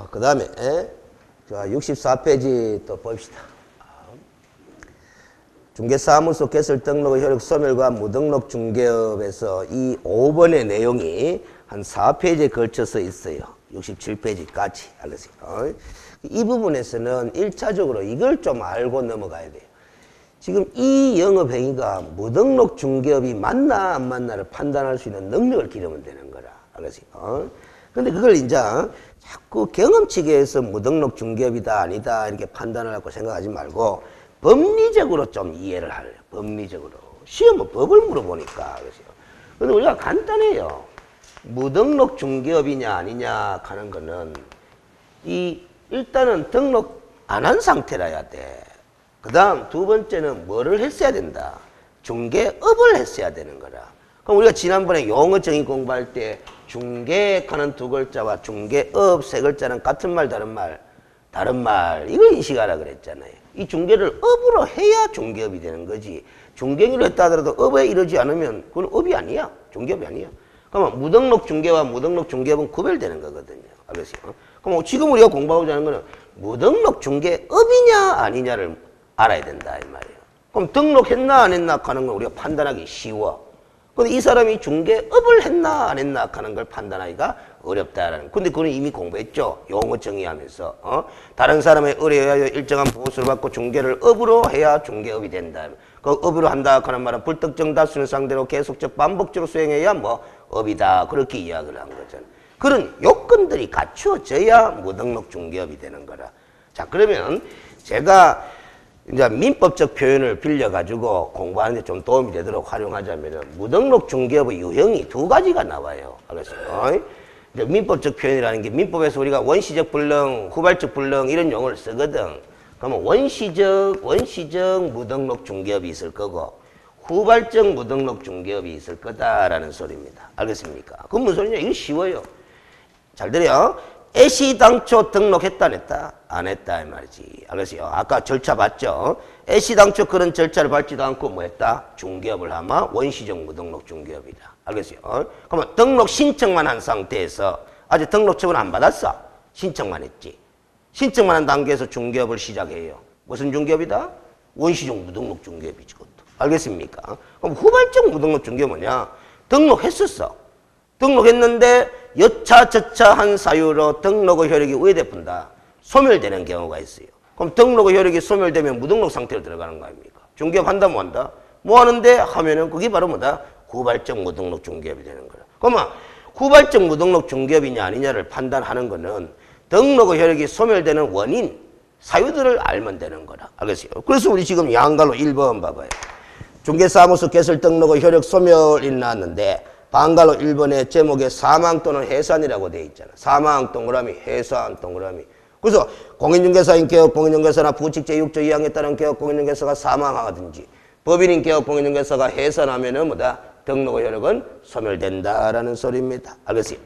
그 다음에, 자, 64페이지 또 봅시다. 중개사무소 개설 등록의 효력 소멸과 무등록 중개업에서 이 5번의 내용이 한 4페이지에 걸쳐서 있어요. 67페이지까지. 알겠어요? 이 부분에서는 1차적으로 이걸 좀 알고 넘어가야 돼요. 지금 이 영업행위가 무등록 중개업이 맞나 안 맞나를 판단할 수 있는 능력을 기르면 되는 거라. 알겠어요? 근데 그걸 이제 자꾸 경험치계에서 무등록 중개업이다 아니다 이렇게 판단하려고 생각하지 말고 법리적으로 좀 이해를 하래요. 법리적으로. 시험은 법을 물어보니까. 그래서. 근데 우리가 간단해요. 무등록 중개업이냐 아니냐 하는 거는 일단은 등록 안 한 상태라야 돼. 그 다음 두 번째는 뭐를 했어야 된다. 중개업을 했어야 되는 거라. 그럼 우리가 지난번에 용어 정의 공부할 때 중개하는 두 글자와 중개업 세 글자는 같은 말 다른 말 다른 말 이걸 인식하라 그랬잖아요. 이 중개를 업으로 해야 중개업이 되는 거지. 중개를 했다 하더라도 업에 이르지 않으면 그건 업이 아니야. 중개업이 아니야. 그러면 무등록 중개와 무등록 중개업은 구별되는 거거든요. 알겠어요? 그럼 지금 우리가 공부하고자 하는 거는 무등록 중개업이냐 아니냐를 알아야 된다 이 말이에요. 그럼 등록했나 안 했나 하는 걸 우리가 판단하기 쉬워. 근데 이 사람이 중개업을 했나 안 했나 하는 걸 판단하기가 어렵다라는. 근데 그건 이미 공부했죠. 용어 정의하면서. 다른 사람의 의뢰하여 일정한 보수를 받고 중개를 업으로 해야 중개업이 된다. 그 업으로 한다 하는 말은 불특정 다수를 상대로 계속적 반복적으로 수행해야 뭐 업이다. 그렇게 이야기를 한 거잖아요. 그런 요건들이 갖추어져야 무등록 중개업이 되는 거라. 자, 그러면 제가 이제 민법적 표현을 빌려가지고 공부하는데 좀 도움이 되도록 활용하자면은 무등록 중개업의 유형이 두 가지가 나와요. 알겠어요? 이제 민법적 표현이라는 게 민법에서 우리가 원시적 불능, 후발적 불능 이런 용어를 쓰거든. 그러면 원시적 무등록 중개업이 있을 거고 후발적 무등록 중개업이 있을 거다라는 소리입니다. 알겠습니까? 그건 무슨 소리냐? 이거 쉬워요. 잘 들어요? 애시당초 등록했다 안 했다? 안 했다 이 말이지. 알겠어요? 아까 절차 봤죠? 애시당초 그런 절차를 밟지도 않고 뭐 했다? 중개업을 하면 원시적 무등록 중개업이다. 알겠어요? 그러면 등록 신청만 한 상태에서 아직 등록처분 안 받았어. 신청만 했지. 신청만 한 단계에서 중개업을 시작해요. 무슨 중개업이다? 원시적 무등록 중개업이지. 그것도. 알겠습니까? 그럼 후발적 무등록 중개업은 뭐냐? 등록했었어. 등록했는데 여차저차한 사유로 등록의 효력이 우회되푼다. 소멸되는 경우가 있어요. 그럼 등록의 효력이 소멸되면 무등록 상태로 들어가는 거 아닙니까? 중개업 한다 뭐 한다? 뭐 하는데 하면은 그게 바로 뭐다? 후발적 무등록 중개업이 되는 거야. 그러면 후발적 무등록 중개업이냐 아니냐를 판단하는 거는 등록의 효력이 소멸되는 원인, 사유들을 알면 되는 거라. 알겠어요? 그래서 우리 지금 양갈로 1번 봐봐요. 중개사무소 개설 등록의 효력 소멸이 나왔는데 방갈로 1번의 제목에 사망 또는 해산이라고 되어 있잖아. 사망 동그라미, 해산 동그라미. 그래서 공인중개사인 개업 공인중개사나 부칙 제6조 2항에 따른 개업 공인중개사가 사망하든지 법인인 개업 공인중개사가 해산하면은 뭐다? 등록의 효력은 소멸된다라는 소리입니다. 알겠어요?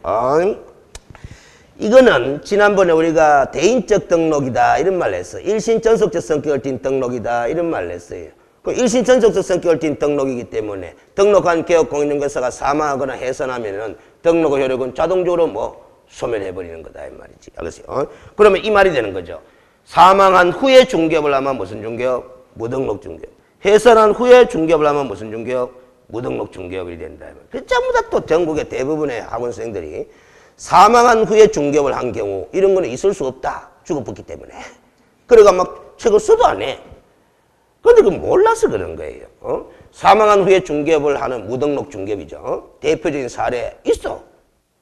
이거는 지난번에 우리가 대인적 등록이다 이런 말을 했어요. 일신전속적 성격을 띤 등록이다 이런 말을 했어요. 그 일신전속적 성격을 띤 등록이기 때문에 등록한 개업 공인중개사가 사망하거나 해산하면은 등록의 효력은 자동적으로 뭐 소멸해버리는 거다 이 말이지. 알겠어요? 그러면 이 말이 되는 거죠. 사망한 후에 중개업을 하면 무슨 중개업? 무등록 중개업. 해산한 후에 중개업을 하면 무슨 중개업? 무등록 중개업이 된다. 그 전부 다 또 전국의 대부분의 학원생들이 사망한 후에 중개업을 한 경우 이런 거는 있을 수 없다. 죽어붙기 때문에. 그래가 막 책을 써도 안 해. 그런데 그건 몰라서 그런 거예요. 사망한 후에 중개업을 하는 무등록 중개업이죠. 대표적인 사례 있어.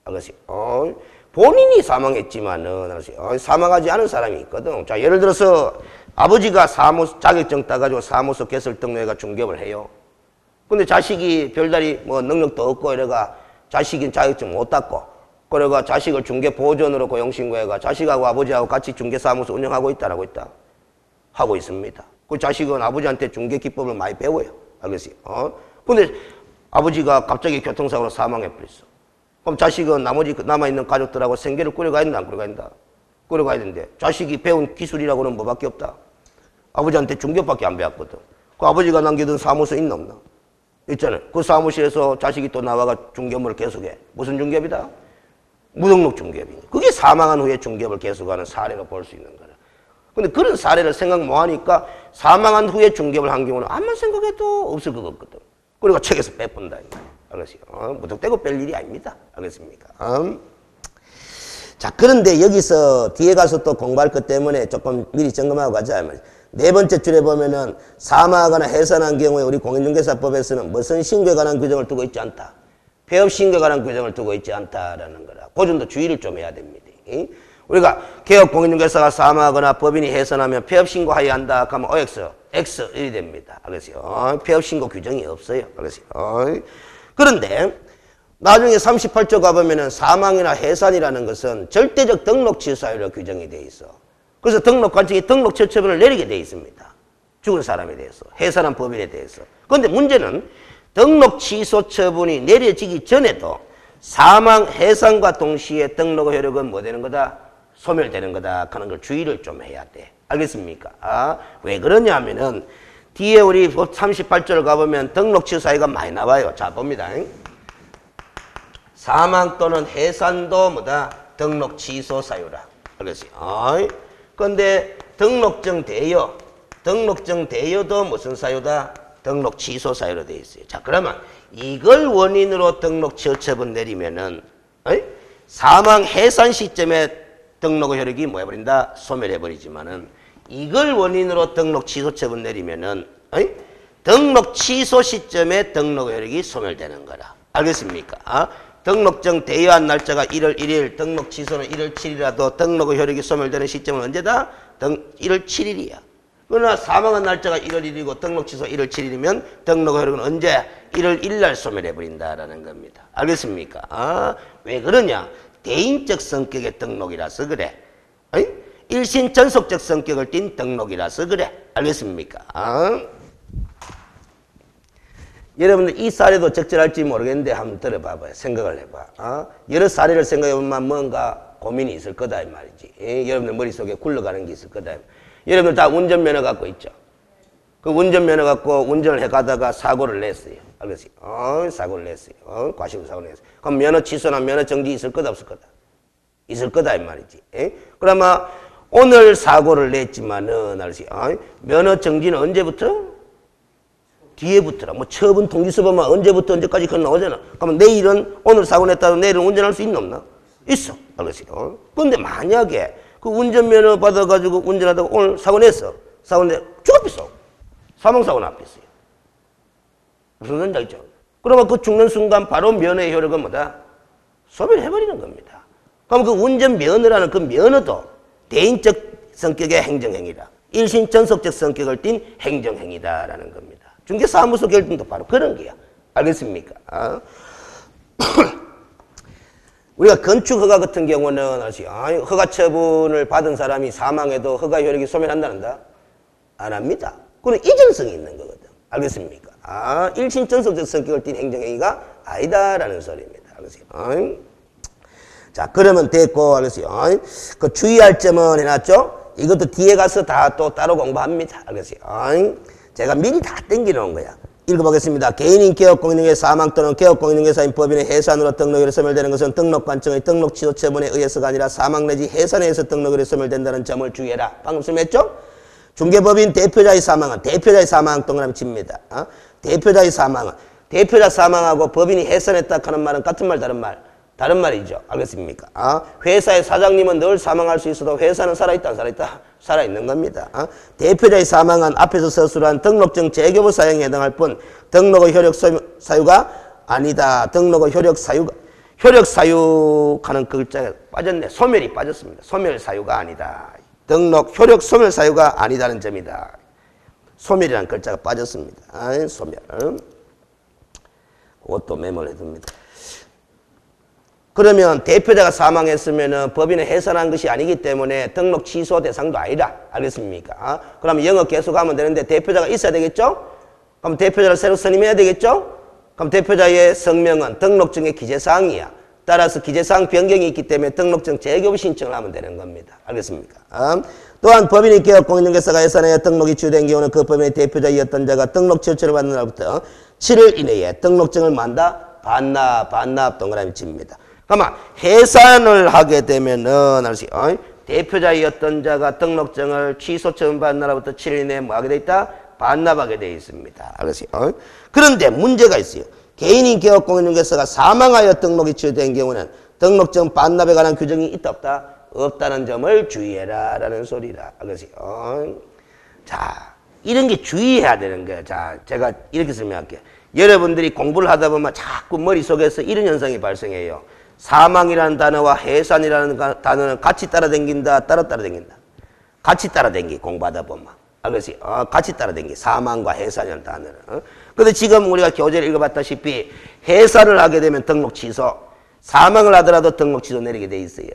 알겠어요? 본인이 사망했지만은 사망하지 않은 사람이 있거든. 자, 예를 들어서 아버지가 사무소 자격증 따가지고 사무소 개설 등록해가 중개업을 해요. 근데 자식이 별다리 뭐 능력도 없고 이래가 자식이 자격증 못 땄고 그래가 자식을 중개 보존으로 고용신고해가 자식하고 아버지하고 같이 중개사무소 운영하고 있다 하고 있다? 하고 있습니다. 그 자식은 아버지한테 중개 기법을 많이 배워요. 알겠어요? 근데 아버지가 갑자기 교통사고로 사망해버렸어. 그럼 자식은 나머지 남아있는 가족들하고 생계를 꾸려가야 된다, 안 꾸려가야 된다? 꾸려가야 되는데 자식이 배운 기술이라고는 뭐밖에 없다? 아버지한테 중개밖에 안 배웠거든. 그 아버지가 남겨둔 사무소 있나 없나? 있잖아요. 그 사무실에서 자식이 또 나와가 중개업을 계속해. 무슨 중개업이다? 무등록 중개업이니. 그게 사망한 후에 중개업을 계속하는 사례로 볼 수 있는 거라. 근데 그런 사례를 생각 못 하니까 사망한 후에 중개업을 한 경우는 아무리 생각해도 없을 것 같거든. 그리고 책에서 빼본다. 알겠어요? 무턱대고 뺄 일이 아닙니다. 알겠습니까? 자, 그런데 여기서 뒤에 가서 또 공부할 것 때문에 조금 미리 점검하고 가자. 네 번째 줄에 보면은 사망하거나 해산한 경우에 우리 공인중개사법에서는 무슨 신고에 관한 규정을 두고 있지 않다. 폐업 신고에 관한 규정을 두고 있지 않다라는 거라. 그 점도 주의를 좀 해야 됩니다. 우리가 개업 공인중개사가 사망하거나 법인이 해산하면 폐업 신고하여야 한다 하면 OX, X 1이 됩니다. 알겠어요? 폐업 신고 규정이 없어요. 알겠어요? 그런데 나중에 38조 가보면은 사망이나 해산이라는 것은 절대적 등록 취소 사유로 규정이 돼 있어. 그래서 등록관청이 등록 처처분을 내리게 돼 있습니다. 죽은 사람에 대해서, 해산한 법인에 대해서. 그런데 문제는 등록 취소 처분이 내려지기 전에도 사망, 해산과 동시에 등록 효력은 뭐 되는 거다? 소멸되는 거다 하는 걸 주의를 좀 해야 돼. 알겠습니까? 왜 그러냐 하면은 뒤에 우리 38조를 가보면 등록 취소 사유가 많이 나와요. 자, 봅니다. 사망 또는 해산도 뭐다? 등록 취소 사유라. 알겠어요? 그런데 등록증 대여, 등록증 대여도 무슨 사유다? 등록 취소 사유로 되어 있어요. 자, 그러면 이걸 원인으로 등록 취소처분 내리면은 사망 해산 시점에 등록 효력이 뭐 해버린다? 소멸해버리지만은 이걸 원인으로 등록 취소처분 내리면은 등록 취소 시점에 등록 효력이 소멸되는 거라. 알겠습니까? 등록증 대여한 날짜가 1월 1일, 등록 취소는 1월 7일이라도 등록 효력이 소멸되는 시점은 언제다? 1월 7일이야. 그러나 사망한 날짜가 1월 1일이고 등록 취소 1월 7일이면 등록 효력은 언제? 1월 1일 날 소멸해버린다라는 겁니다. 알겠습니까? 왜 그러냐? 대인적 성격의 등록이라서 그래. 일신 전속적 성격을 띤 등록이라서 그래. 알겠습니까? 여러분들 이 사례도 적절할지 모르겠는데 한번 들어봐봐요. 생각을 해봐. 여러 사례를 생각해보면 뭔가 고민이 있을 거다 이 말이지. 여러분들 머릿속에 굴러가는 게 있을 거다. 여러분들 다 운전면허 갖고 있죠. 그 운전면허 갖고 운전을 해가다가 사고를 냈어요. 알겠어요? 사고를 냈어요. 과실로 사고를 냈어요. 그럼 면허 취소나 면허 정지 있을 거다 없을 거다? 있을 거다 이 말이지. 그러면 오늘 사고를 냈지만은 알겠어요? 면허 정지는 언제부터? 뒤에부터라. 뭐 처분 통지서 보면 언제부터 언제까지 그건 나오잖아. 그러면 내일은 오늘 사고 냈다고 내일은 운전할 수 있나 없나? 있어. 알겠어요? 그런데 만약에 그 운전면허 받아가지고 운전하다가 오늘 사고 냈어. 사고 내 죽었어. 사망사고 났겠어요. 무슨 소리인지 알죠? 그러면 그 죽는 순간 바로 면허의 효력은 뭐다? 소멸해버리는 겁니다. 그럼 그 운전면허라는 그 면허도 대인적 성격의 행정행위라. 일신 전속적 성격을 띤 행정행위다라는 겁니다. 중개사무소 결정도 바로 그런 게야. 알겠습니까? 우리가 건축허가 같은 경우는 허가 처분을 받은 사람이 사망해도 허가 효력이 소멸한다는다? 안 합니다. 그건 이전성이 있는 거거든. 알겠습니까? 일신 전속적 성격을 띤 행정행위가 아니다라는 소리입니다. 알겠어요? 자, 그러면 됐고, 알겠어요? 그 주의할 점은 해놨죠? 이것도 뒤에 가서 다 또 따로 공부합니다. 알겠어요? 제가 미리 다 땡겨놓은 거야. 읽어보겠습니다. 개인인 개업공인중개 사망 또는 개업공인중개사인 법인의 해산으로 등록일이 소멸되는 것은 등록관청의 등록 취소 처분에 의해서가 아니라 사망 내지 해산에 의해서 등록일이 소멸된다는 점을 주의해라. 방금 설명했죠? 중개법인 대표자의 사망은 대표자의 사망 동그라미 칩니다. 대표자의 사망은 대표자 사망하고 법인이 해산했다 하는 말은 같은 말 다른 말? 다른 말이죠. 알겠습니까? 회사의 사장님은 늘 사망할 수 있어도 회사는 살아있다 안 살아있다? 살아있는 겁니다. 대표자의 사망은 앞에서 서술한 등록증 재교부 사용에 해당할 뿐 등록의 효력 사유가 아니다. 등록의 효력 사유가 효력 사유하는 그 글자가 빠졌네. 소멸이 빠졌습니다. 소멸 사유가 아니다. 등록 효력 소멸 사유가 아니다는 점이다. 소멸이라는 글자가 빠졌습니다. 소멸. 그것도 메모를 해둡니다. 그러면 대표자가 사망했으면 법인을 해산한 것이 아니기 때문에 등록 취소 대상도 아니다. 알겠습니까? 그러면 영업 계속하면 되는데 대표자가 있어야 되겠죠? 그럼 대표자를 새로 선임해야 되겠죠? 그럼 대표자의 성명은 등록증의 기재사항이야. 따라서 기재사항 변경이 있기 때문에 등록증 재교부 신청을 하면 되는 겁니다. 알겠습니까? 또한 법인이 개업 공인중개사가 해산하여 등록이 취소된 경우는 그 법인의 대표자이었던 자가 등록 취소를 받는 날부터 7일 이내에 등록증을 만다 반납 동그라미 칩니다. 그러면 해산을 하게 되면은 대표자였던 자가 등록증을 취소 처분받은 날로부터 7일 내에 뭐 하게 돼 있다? 반납하게 돼 있습니다. 알겠어요? 그런데 문제가 있어요. 개인인 개업공인중개사가 사망하여 등록이 취소된 경우는 등록증 반납에 관한 규정이 있다 없다? 없다는 점을 주의해라 라는 소리라. 알겠어요? 자, 이런 게 주의해야 되는 거예요. 자, 제가 이렇게 설명할게요. 여러분들이 공부를 하다 보면 자꾸 머릿속에서 이런 현상이 발생해요. 사망이라는 단어와 해산이라는 단어는 같이 따라다닌다, 따로 따라다닌다. 같이 따라다니기 공부하다 보면. 알겠어요? 같이 따라다니기. 사망과 해산이라는 단어는. 근데 지금 우리가 교재를 읽어봤다시피 해산을 하게 되면 등록 취소, 사망을 하더라도 등록 취소 내리게 돼 있어요.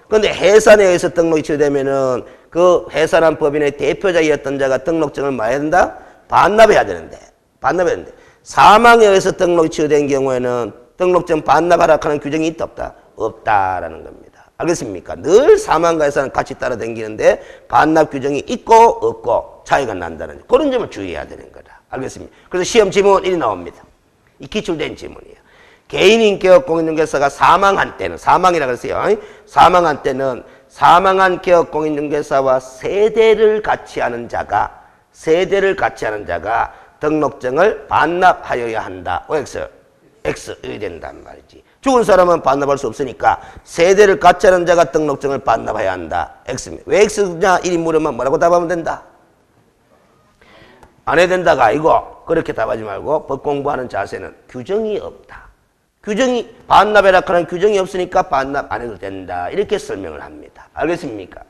근데 해산에 의해서 등록이 취소되면은 그 해산한 법인의 대표자였던 자가 등록증을 뭐 해야 된다? 반납해야 되는데. 반납해야 되는데. 사망에 의해서 등록이 취소된 경우에는 등록증 반납하라 하는 규정이 있다 없다? 없다라는 겁니다. 알겠습니까? 늘 사망과 해산은 같이 따라다니는데 반납 규정이 있고 없고 차이가 난다는 그런 점을 주의해야 되는 거다. 알겠습니까? 그래서 시험 지문 1이 나옵니다. 이 기출된 지문이에요. 개인인격 공인중개사가 사망한 때는, 사망이라고 했어요. 사망한 때는 사망한 기업 공인중개사와 세대를 같이 하는 자가 등록증을 반납하여야 한다. OX. X이 된단 말이지. 죽은 사람은 반납할 수 없으니까 세대를 같이 하는 자가 등록증을 반납해야 한다. X입니다. 왜 X냐? 1인 물으면 뭐라고 답하면 된다? 안 해야 된다가 아니고 그렇게 답하지 말고 법 공부하는 자세는 규정이 없다. 규정이 반납해라 하는 규정이 없으니까 반납 안 해도 된다. 이렇게 설명을 합니다. 알겠습니까?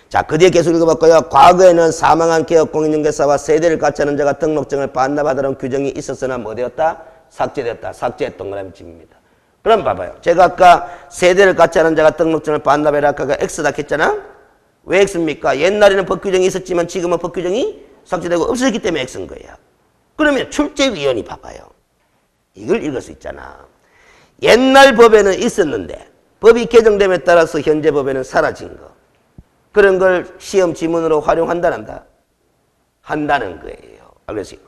자, 그 뒤에 계속 읽어볼까요? 과거에는 사망한 개업공인중개사와 세대를 같이 하는 자가 등록증을 반납하도록 규정이 있었으나 뭐 되었다? 삭제되었다. 삭제했던 거라면 집니다. 그럼 봐봐요. 제가 아까 세대를 같이 하는 자가 등록증을 반납해라 아까 X다 했잖아? 왜 X입니까? 옛날에는 법규정이 있었지만 지금은 법규정이 삭제되고 없어졌기 때문에 X인 거예요. 그러면 출제위원이 봐봐요. 이걸 읽을 수 있잖아. 옛날 법에는 있었는데 법이 개정됨에 따라서 현재 법에는 사라진 거. 그런 걸 시험 지문으로 활용한다는다? 한다는 거예요. 알겠어요?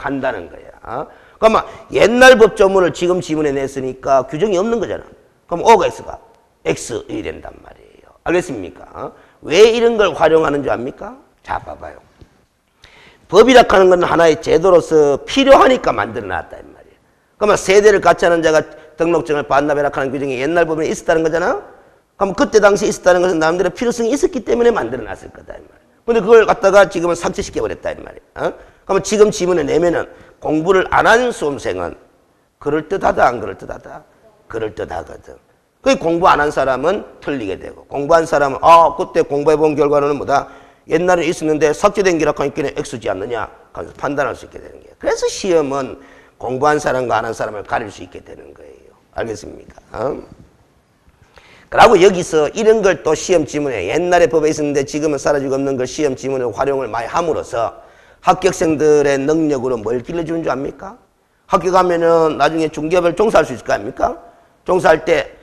한다는 거야. 그러면 옛날 법조문을 지금 지문에 냈으니까 규정이 없는 거잖아. 그럼 O가 X가 X이 된단 말이에요. 알겠습니까? 왜 이런 걸 활용하는 줄 압니까? 자, 봐봐요. 법이라 하는 건 하나의 제도로서 필요하니까 만들어놨다 이 말이에요. 그러면 세대를 같이 하는 자가 등록증을 반납해라 하는 규정이 옛날 법에 있었다는 거잖아? 그럼 그때 당시에 있었다는 것은 나름대로 필요성이 있었기 때문에 만들어놨을 거다 이 말이에요. 근데 그걸 갖다가 지금은 삭제시켜버렸다 이 말이에요. 그러면 지금 지문에 내면은 공부를 안 한 수험생은 그럴듯하다 안 그럴듯하다? 그럴듯하거든. 그 공부 안 한 사람은 틀리게 되고 공부한 사람은 그때 공부해본 결과는 뭐다? 옛날에 있었는데 삭제된 기라고 하니까 X지 않느냐? 그래서 판단할 수 있게 되는 거예요. 그래서 시험은 공부한 사람과 안 한 사람을 가릴 수 있게 되는 거예요. 알겠습니까? 그리고 여기서 이런 걸 또 시험 지문에 옛날에 법에 있었는데 지금은 사라지고 없는 걸 시험 지문에 활용을 많이 함으로써 합격생들의 능력으로 뭘 길러주는 줄 압니까? 합격하면은 나중에 중개업을 종사할 수 있을 거 아닙니까? 종사할 때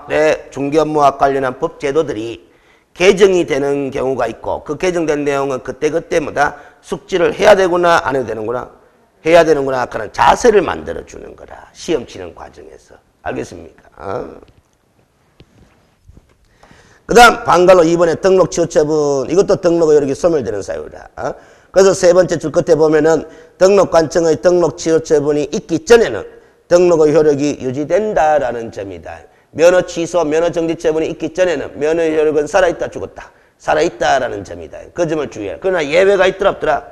내 중개업무와 관련한 법 제도들이 개정이 되는 경우가 있고 그 개정된 내용은 그때그때마다 숙지를 해야 되구나 안 해도 되는구나 해야 되는구나 하는 자세를 만들어주는 거라 시험 치는 과정에서. 알겠습니까? 그 다음 방갈로 2번에 등록 취소처분. 이것도 등록의 효력이 소멸되는 사유다. 그래서 세 번째 줄 끝에 보면은 등록관청의 등록 취소처분이 있기 전에는 등록의 효력이 유지된다라는 점이다. 면허 취소, 면허 정지처분이 있기 전에는 면허의 효력은 살아있다 죽었다. 살아있다라는 점이다. 그 점을 주의해. 그러나 예외가 있더라 없더라?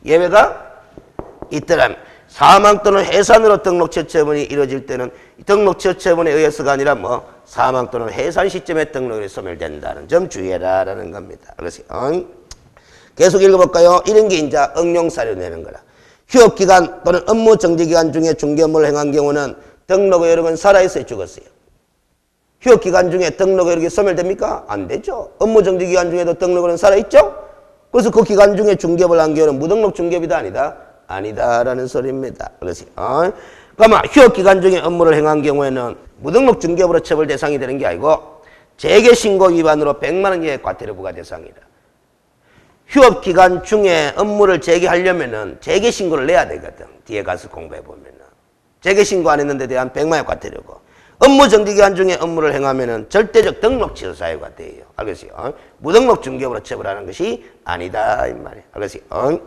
예외가 있더라. 사망 또는 해산으로 등록 취소처분이 이루어질 때는 등록 취소처분에 의해서가 아니라 사망 또는 해산 시점에 등록이 소멸된다는 점 주의해라라는 겁니다. 그래서 계속 읽어볼까요? 이런 게 이제 응용사료 내는 거라. 휴업기간 또는 업무 정지기간 중에 중개업무를 행한 경우는 등록의 효력은 살아있어요? 죽었어요? 휴업기간 중에 등록의 효력이 소멸됩니까? 안 되죠. 업무 정지기간 중에도 등록은 살아있죠? 그래서 그 기간 중에 중개업을 한 경우는 무등록 중개업이다 아니다? 아니다라는 소리입니다. 그래서 그러면 휴업기간 중에 업무를 행한 경우에는 무등록 중개업으로 처벌 대상이 되는 게 아니고 재개신고 위반으로 100만 원 이하의 과태료 부과 대상이다. 휴업기간 중에 업무를 재개하려면은 재개신고를 내야 되거든. 뒤에 가서 공부해보면은. 재개신고 안 했는데 대한 100만 효과 되려고. 업무 정지기간 중에 업무를 행하면은 절대적 등록 취소 사유가 돼요. 알겠어요? 무등록 중개업으로 처벌하는 것이 아니다 이 말이에요. 알겠어요?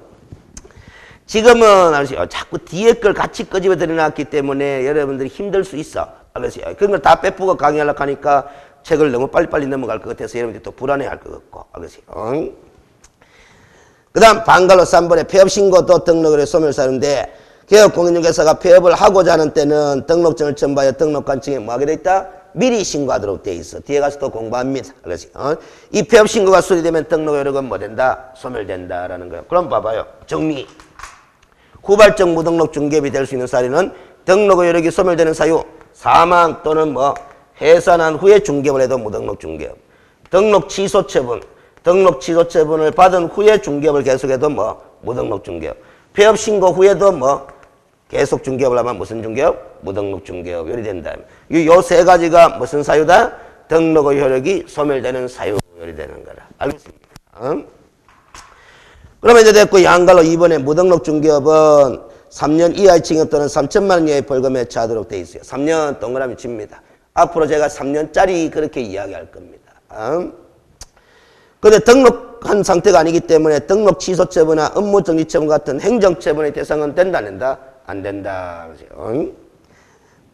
지금은 알겠어요? 자꾸 뒤에 걸 같이 끄집어 들여놨기 때문에 여러분들이 힘들 수 있어. 알겠어요? 그런 걸 다 빼쁘고 강의하려고 하니까 책을 너무 빨리빨리 넘어갈 것 같아서 여러분들이 또 불안해할 것 같고. 알겠어요? 그 다음 반갈로 3번에 폐업신고도 등록을 소멸사유인데 개업공인중개사가 폐업을 하고자 하는 때는 등록증을 첨부하여 등록관청에 뭐하게 돼 있다? 미리 신고하도록 돼 있어. 뒤에 가서 또 공부합니다. 알겠어요? 이 폐업신고가 수리되면 등록 효력은 뭐 된다? 소멸된다라는 거예요. 그럼 봐봐요. 정리. 후발적 무등록 중개업이 될 수 있는 사유는 등록 효력이 소멸되는 사유, 사망 또는 뭐 해산한 후에 중개업을 해도 무등록 중개업. 등록 취소 처분. 등록 취소 처분을 받은 후에 중개업을 계속해도 뭐 무등록 중개업. 폐업 신고 후에도 뭐 계속 중개업을 하면 무슨 중개업? 무등록 중개업. 요리 된다. 요 세 가지가 무슨 사유다? 등록의 효력이 소멸되는 사유. 요리 되는 거라. 알겠습니까? 그러면 이제 됐고 양갈로 2번에 무등록 중개업은 3년 이하의 징역 또는 3천만 원 이하의 벌금에 처하도록 돼 있어요. 3년 동그라미 칩니다. 앞으로 제가 3년짜리 그렇게 이야기할 겁니다. 근데 등록한 상태가 아니기 때문에 등록 취소 처분이나 업무 정지 처분 같은 행정 처분의 대상은 된다 안 된다? 안 된다.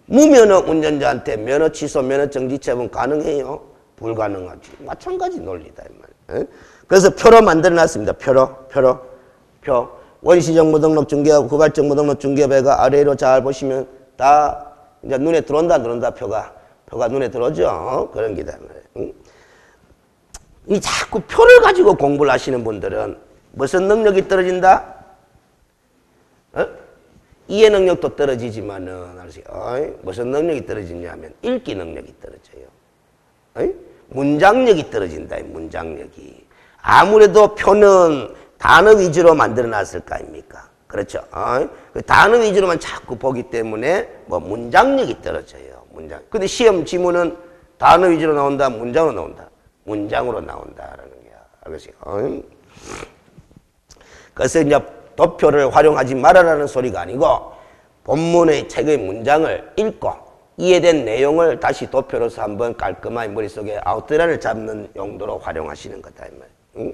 무면허 운전자한테 면허 취소, 면허 정지 처분 가능해요? 불가능하지. 마찬가지 논리다 이 말이에요. 그래서 표로 만들어 놨습니다. 표. 원시적 무등록 중개업, 후발적 무등록 중개업에가 아래로 잘 보시면 다 이제 눈에 들어온다 안 들어온다 표가 눈에 들어오죠. 그런 기다 말이에요. 이 자꾸 표를 가지고 공부를 하시는 분들은 무슨 능력이 떨어진다? 이해 능력도 떨어지지만은 무슨 능력이 떨어지냐면 읽기 능력이 떨어져요. 문장력이 떨어진다. 문장력이. 아무래도 표는 단어 위주로 만들어 놨을 거 아닙니까? 그렇죠? 단어 위주로만 자꾸 보기 때문에 뭐 문장력이 떨어져요. 문장. 근데 시험 지문은 단어 위주로 나온다, 문장으로 나온다. 문장으로 나온다라는 게 알겠어요? 그래서 이제 도표를 활용하지 말아라는 소리가 아니고 본문의 책의 문장을 읽고 이해된 내용을 다시 도표로서 한번 깔끔하게 머릿속에 아웃라인을 잡는 용도로 활용하시는 거다 이 말이에요.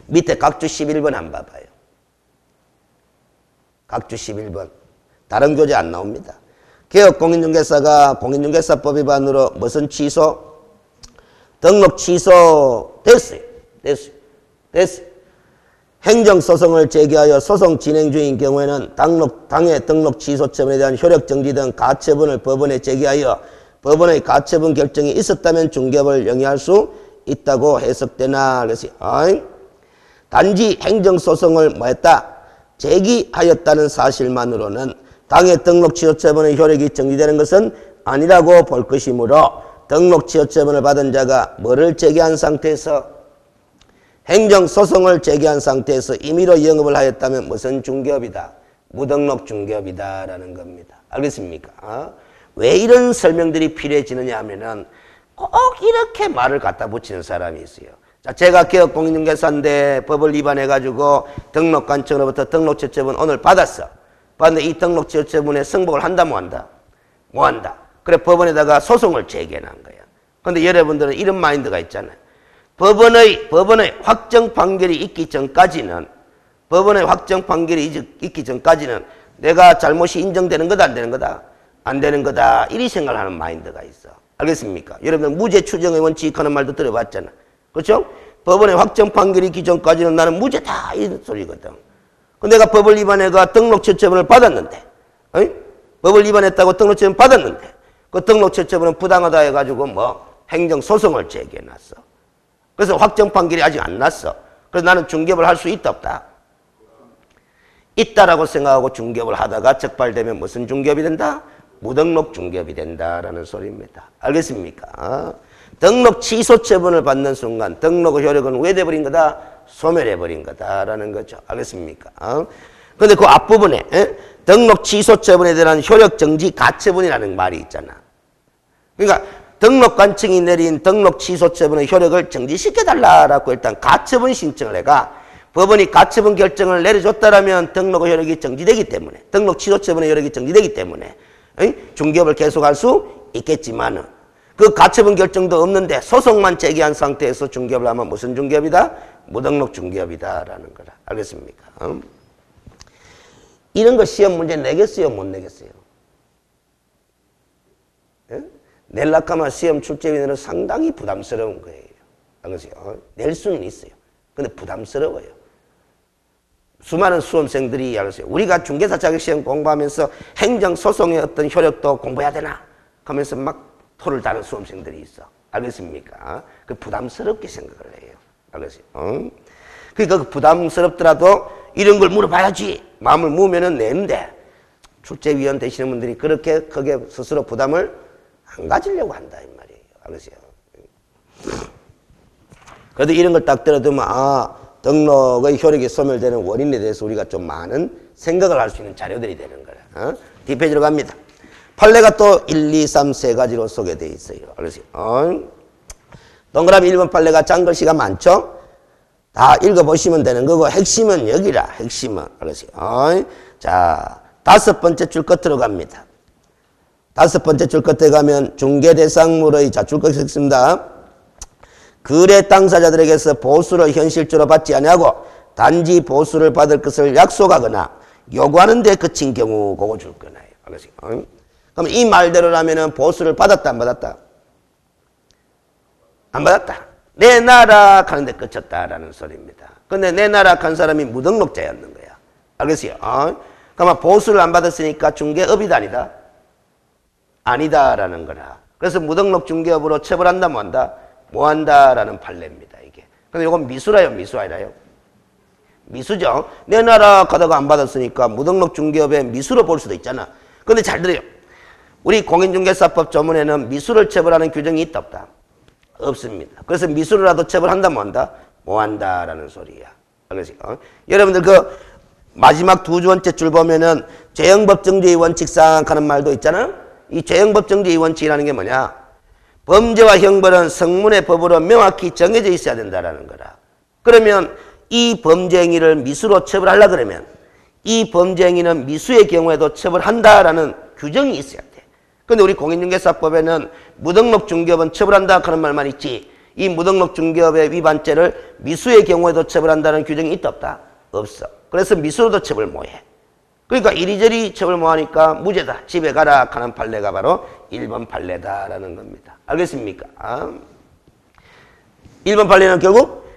밑에 각주 11번 한번 봐봐요. 각주 11번. 다른 교재 안 나옵니다. 개업공인중개사가 공인중개사법 위반으로 무슨 취소? 등록 취소 됐어요. 행정소송을 제기하여 소송 진행 중인 경우에는 당해 등록 취소 처분에 대한 효력 정지 등 가처분을 법원에 제기하여 법원의 가처분 결정이 있었다면 중개업을 영위할 수 있다고 해석되나. 그래서 단지 행정소송을 뭐했다? 제기하였다는 사실만으로는 당해 등록 취소 처분의 효력이 정지되는 것은 아니라고 볼 것이므로 등록 취소 처분을 받은 자가 뭐를 제기한 상태에서 행정소송을 제기한 상태에서 임의로 영업을 하였다면 무슨 중개업이다? 무등록 중개업이다라는 겁니다. 알겠습니까? 왜 이런 설명들이 필요해지느냐 하면은 꼭 이렇게 말을 갖다 붙이는 사람이 있어요. 자, 제가 개업공인중개사인데 법을 위반해가지고 등록관청으로부터 등록취소 처분 오늘 받았어. 받는데 이 등록취소 처분에 승복을 한다 뭐 한다? 뭐 한다. 그래 법원에다가 소송을 제기해놓은 거야. 그런데 여러분들은 이런 마인드가 있잖아요. 법원의 확정 판결이 있기 전까지는 내가 잘못이 인정되는 거다 안 되는 거다? 안 되는 거다. 이리 생각하는 마인드가 있어. 알겠습니까? 여러분들 무죄 추정의 원칙하는 말도 들어봤잖아. 그렇죠? 법원의 확정 판결이 있기 전까지는 나는 무죄다 이 소리거든. 근데 내가 법을 위반해가 등록취소 처분을 받았는데 법을 위반했다고 등록취소 처분 받았는데 그 등록취소 처분은 부당하다 해가지고 뭐 행정소송을 제기해놨어. 그래서 확정 판결이 아직 안 났어. 그래서 나는 중개업을 할 수 있다 없다? 있다라고 생각하고 중개업을 하다가 적발되면 무슨 중개업이 된다? 무등록 중개업이 된다라는 소리입니다. 알겠습니까? 등록 취소 처분을 받는 순간 등록의 효력은 왜 돼버린 거다? 소멸해버린 거다라는 거죠. 알겠습니까? 근데 그 앞부분에 등록 취소 처분에 대한 효력 정지 가처분이라는 말이 있잖아. 그러니까 등록관청이 내린 등록 취소 처분의 효력을 정지시켜달라고 일단 가처분 신청을 해가 법원이 가처분 결정을 내려줬다라면 등록 효력이 정지되기 때문에, 등록 취소 처분의 효력이 정지되기 때문에 중개업을 계속할 수 있겠지만은 그 가처분 결정도 없는데 소송만 제기한 상태에서 중개업을 하면 무슨 중개업이다? 무등록 중개업이다라는 거라. 알겠습니까? 이런 거 시험 문제 내겠어요? 못 내겠어요? 예? 낼라고 하면 시험 출제위원회는 상당히 부담스러운 거예요. 알겠어요? 낼 수는 있어요. 근데 부담스러워요. 수많은 수험생들이 알겠어요. 우리가 중개사 자격시험 공부하면서 행정소송의 어떤 효력도 공부해야 되나? 하면서 막 토를 다는 수험생들이 있어. 알겠습니까? 그 부담스럽게 생각을 해요. 알겠어요? 그러니까 그 부담스럽더라도 이런 걸 물어봐야지. 마음을 모으면은 내는데 출제위원 되시는 분들이 그렇게 크게 스스로 부담을 안 가지려고 한다 이 말이에요. 알겠어요? 그래도 이런 걸 딱 들어두면 등록의 효력이 소멸되는 원인에 대해서 우리가 좀 많은 생각을 할 수 있는 자료들이 되는 거야. 뒷페이지로 갑니다. 판례가 또 1, 2, 3 세 가지로 소개되어 있어요. 알겠어요? 동그라미 1번 판례가 장글씨가 많죠? 다 읽어보시면 되는 거고 핵심은 여기라. 핵심은. 알겠어요? 자, 5번째 줄 끝으로 갑니다. 5번째 줄 끝에 가면 중개대상물의 자, 줄 끝에 있습니다. 거래 당사자들에게서 보수를 현실적으로 받지 아니하고 단지 보수를 받을 것을 약속하거나 요구하는 데 그친 경우 그거 줄 거나요. 알겠어요? 그럼 이 말대로라면은 보수를 받았다 안 받았다? 안 받았다. 내놔라 하는데 그쳤다라는 소리입니다. 근데 내놔라 한 사람이 무등록자였는 거야. 알겠어요? 그러면 보수를 안 받았으니까 중개업이다 아니다? 아니다라는 거라. 그래서 무등록 중개업으로 처벌한다 뭐 한다? 뭐 한다라는 판례입니다, 이게. 근데 이건 미수라요, 미수 아니라요? 미수죠. 내놔라 하다가 안 받았으니까 무등록 중개업의 미수로 볼 수도 있잖아. 근데 잘 들어요. 우리 공인중개사법 조문에는 미수를 처벌하는 규정이 있다 없다? 없습니다. 그래서 미수라도 처벌한다 뭐 한다? 뭐 한다라는 소리야. 알겠어요? 여러분들 그 마지막 두 번째 줄 보면은 죄형법정지의 원칙상 하는 말도 있잖아. 이 죄형법정지의 원칙이라는 게 뭐냐? 범죄와 형벌은 성문의 법으로 명확히 정해져 있어야 된다라는 거라. 그러면 이 범죄 행위를 미수로 처벌하려 그러면 이 범죄 행위는 미수의 경우에도 처벌한다라는 규정이 있어야 돼. 근데 우리 공인중개사법에는 무등록 중개업은 처벌한다 하는 말만 있지 이 무등록 중개업의 위반죄를 미수의 경우에도 처벌한다는 규정이 있다 없다? 없어. 그래서 미수로도 처벌 못해. 그러니까 이리저리 처벌 못하니까 무죄다. 집에 가라 하는 판례가 바로 1번 판례다라는 겁니다. 알겠습니까? 1번 판례는 결국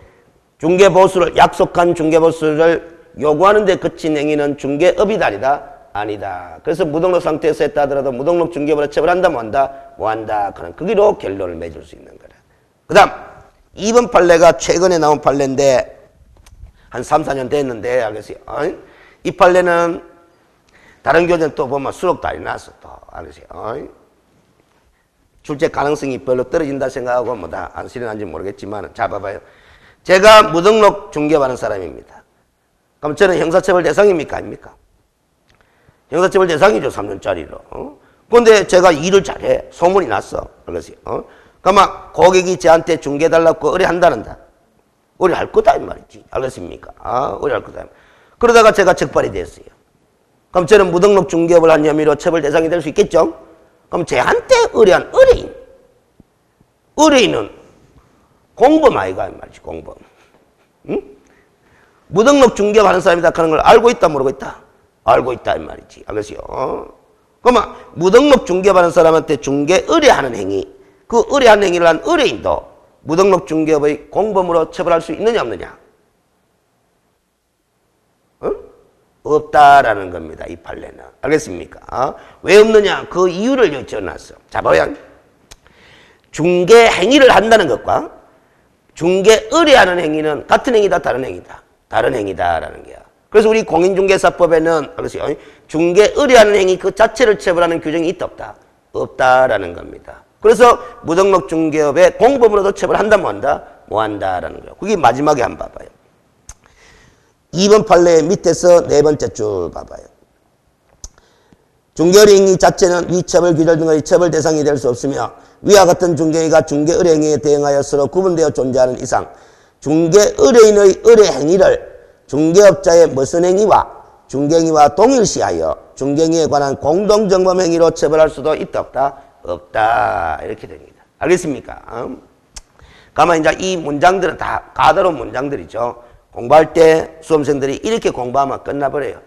중개보수를 약속한 중개보수를 요구하는 데 그친 행위는 중개업이다 아니다? 아니다. 그래서 무등록 상태에서 했다 하더라도 무등록 중개업으로 처벌한다 뭐 한다? 뭐 한다. 그런 거기로 결론을 맺을 수 있는 거라. 그 다음 2번 판례가 최근에 나온 판례인데 한 3, 4년 됐는데 알겠어요? 이 판례는 다른 교재는 또 보면 수록도 안 나왔어 또. 알겠어요? 출제 가능성이 별로 떨어진다 생각하고 뭐다 안 실현한지 모르겠지만 자 봐봐요. 제가 무등록 중개업하는 사람입니다. 그럼 저는 형사처벌 대상입니까? 아닙니까? 형사처벌 대상이죠. 3년짜리로. 그런데 제가 일을 잘해. 소문이 났어. 알겠어요? 그러면 고객이 저한테 중개해달라고 의뢰한다는다. 의뢰할 거다 이 말이지. 알겠습니까? 의뢰할 거다. 그러다가 제가 적발이 됐어요. 그럼 저는 무등록 중개업을 한 혐의로 처벌 대상이 될 수 있겠죠? 그럼 저한테 의뢰한 의뢰인은 공범 아이가 이 말이지. 공범. 응? 무등록 중개업 하는 사람이다 하는 걸 알고 있다 모르고 있다? 알고 있다 이 말이지. 알겠어요? 그러면 무등록 중개업하는 사람한테 중개 의뢰하는 행위, 그 의뢰한 행위를 한 의뢰인도 무등록 중개업의 공범으로 처벌할 수 있느냐 없느냐? 없다라는 겁니다. 이 판례는. 알겠습니까? 왜 없느냐? 그 이유를 여쭤놨어. 자, 봐요. 중개 행위를 한다는 것과 중개 의뢰하는 행위는 같은 행위다, 다른 행위다. 다른 행위다라는 거야. 그래서 우리 공인중개사법에는 알겠어요? 중개 의뢰하는 행위 그 자체를 처벌하는 규정이 있다 없다? 없다라는 겁니다. 그래서 무등록 중개업의 공범으로도 처벌한다 뭐 한다? 뭐 한다라는 거예요. 그게 마지막에 한번 봐봐요. 2번 판례 밑에서 네 번째 줄 봐봐요. 중개의뢰행위 자체는 위처벌 규절 등의 처벌 대상이 될 수 없으며 위와 같은 중개의가 중개의뢰행위에 대응하여 서로 구분되어 존재하는 이상 중개의뢰인의 의뢰행위를 중개업자의 무슨 행위와 중개행위와 동일시하여 중개행위에 관한 공동정범행위로 처벌할 수도 있다 없다? 없다. 이렇게 됩니다. 알겠습니까? 가만 이제 이 문장들은 다 까다로운 문장들이죠. 공부할 때 수험생들이 이렇게 공부하면 끝나버려요.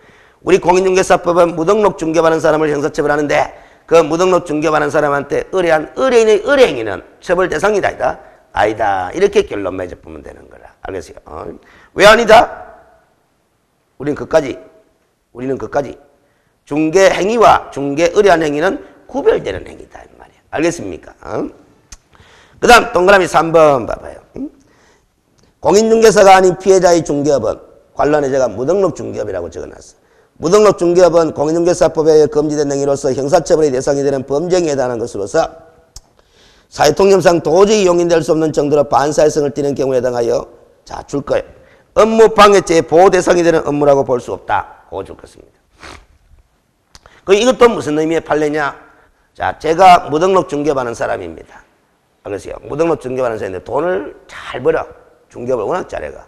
우리 공인중개사법은 무등록 중개받는 사람을 형사처벌하는데 그 무등록 중개받는 사람한테 의뢰한 의뢰인의 의뢰행위는 처벌 대상이다. 아니다. 이렇게 결론 맺어보면 되는 거라. 알겠어요? 왜 아니다? 우리는 끝까지 중개 행위와 중개 의뢰한 행위는 구별되는 행위다. 이 말이야. 알겠습니까? 그 다음 동그라미 3번 봐봐요. 공인중개사가 아닌 피해자의 중개업은 관련해 제가 무등록 중개업이라고 적어놨어. 무등록 중개업은 공인중개사법에 의해 금지된 행위로서 형사처벌의 대상이 되는 범죄행위에 해당하는 것으로서 사회통념상 도저히 용인될 수 없는 정도로 반사회성을 띠는 경우에 해당하여 자, 줄 거예요. 업무방해죄의 보호 대상이 되는 업무라고 볼 수 없다. 그거 줄 것입니다. 이것도 무슨 의미의 판례냐? 자, 제가 무등록 중개받는 사람입니다. 알겠어요? 무등록 중개받는 사람인데 돈을 잘 벌어. 중개업을 워낙 잘해가.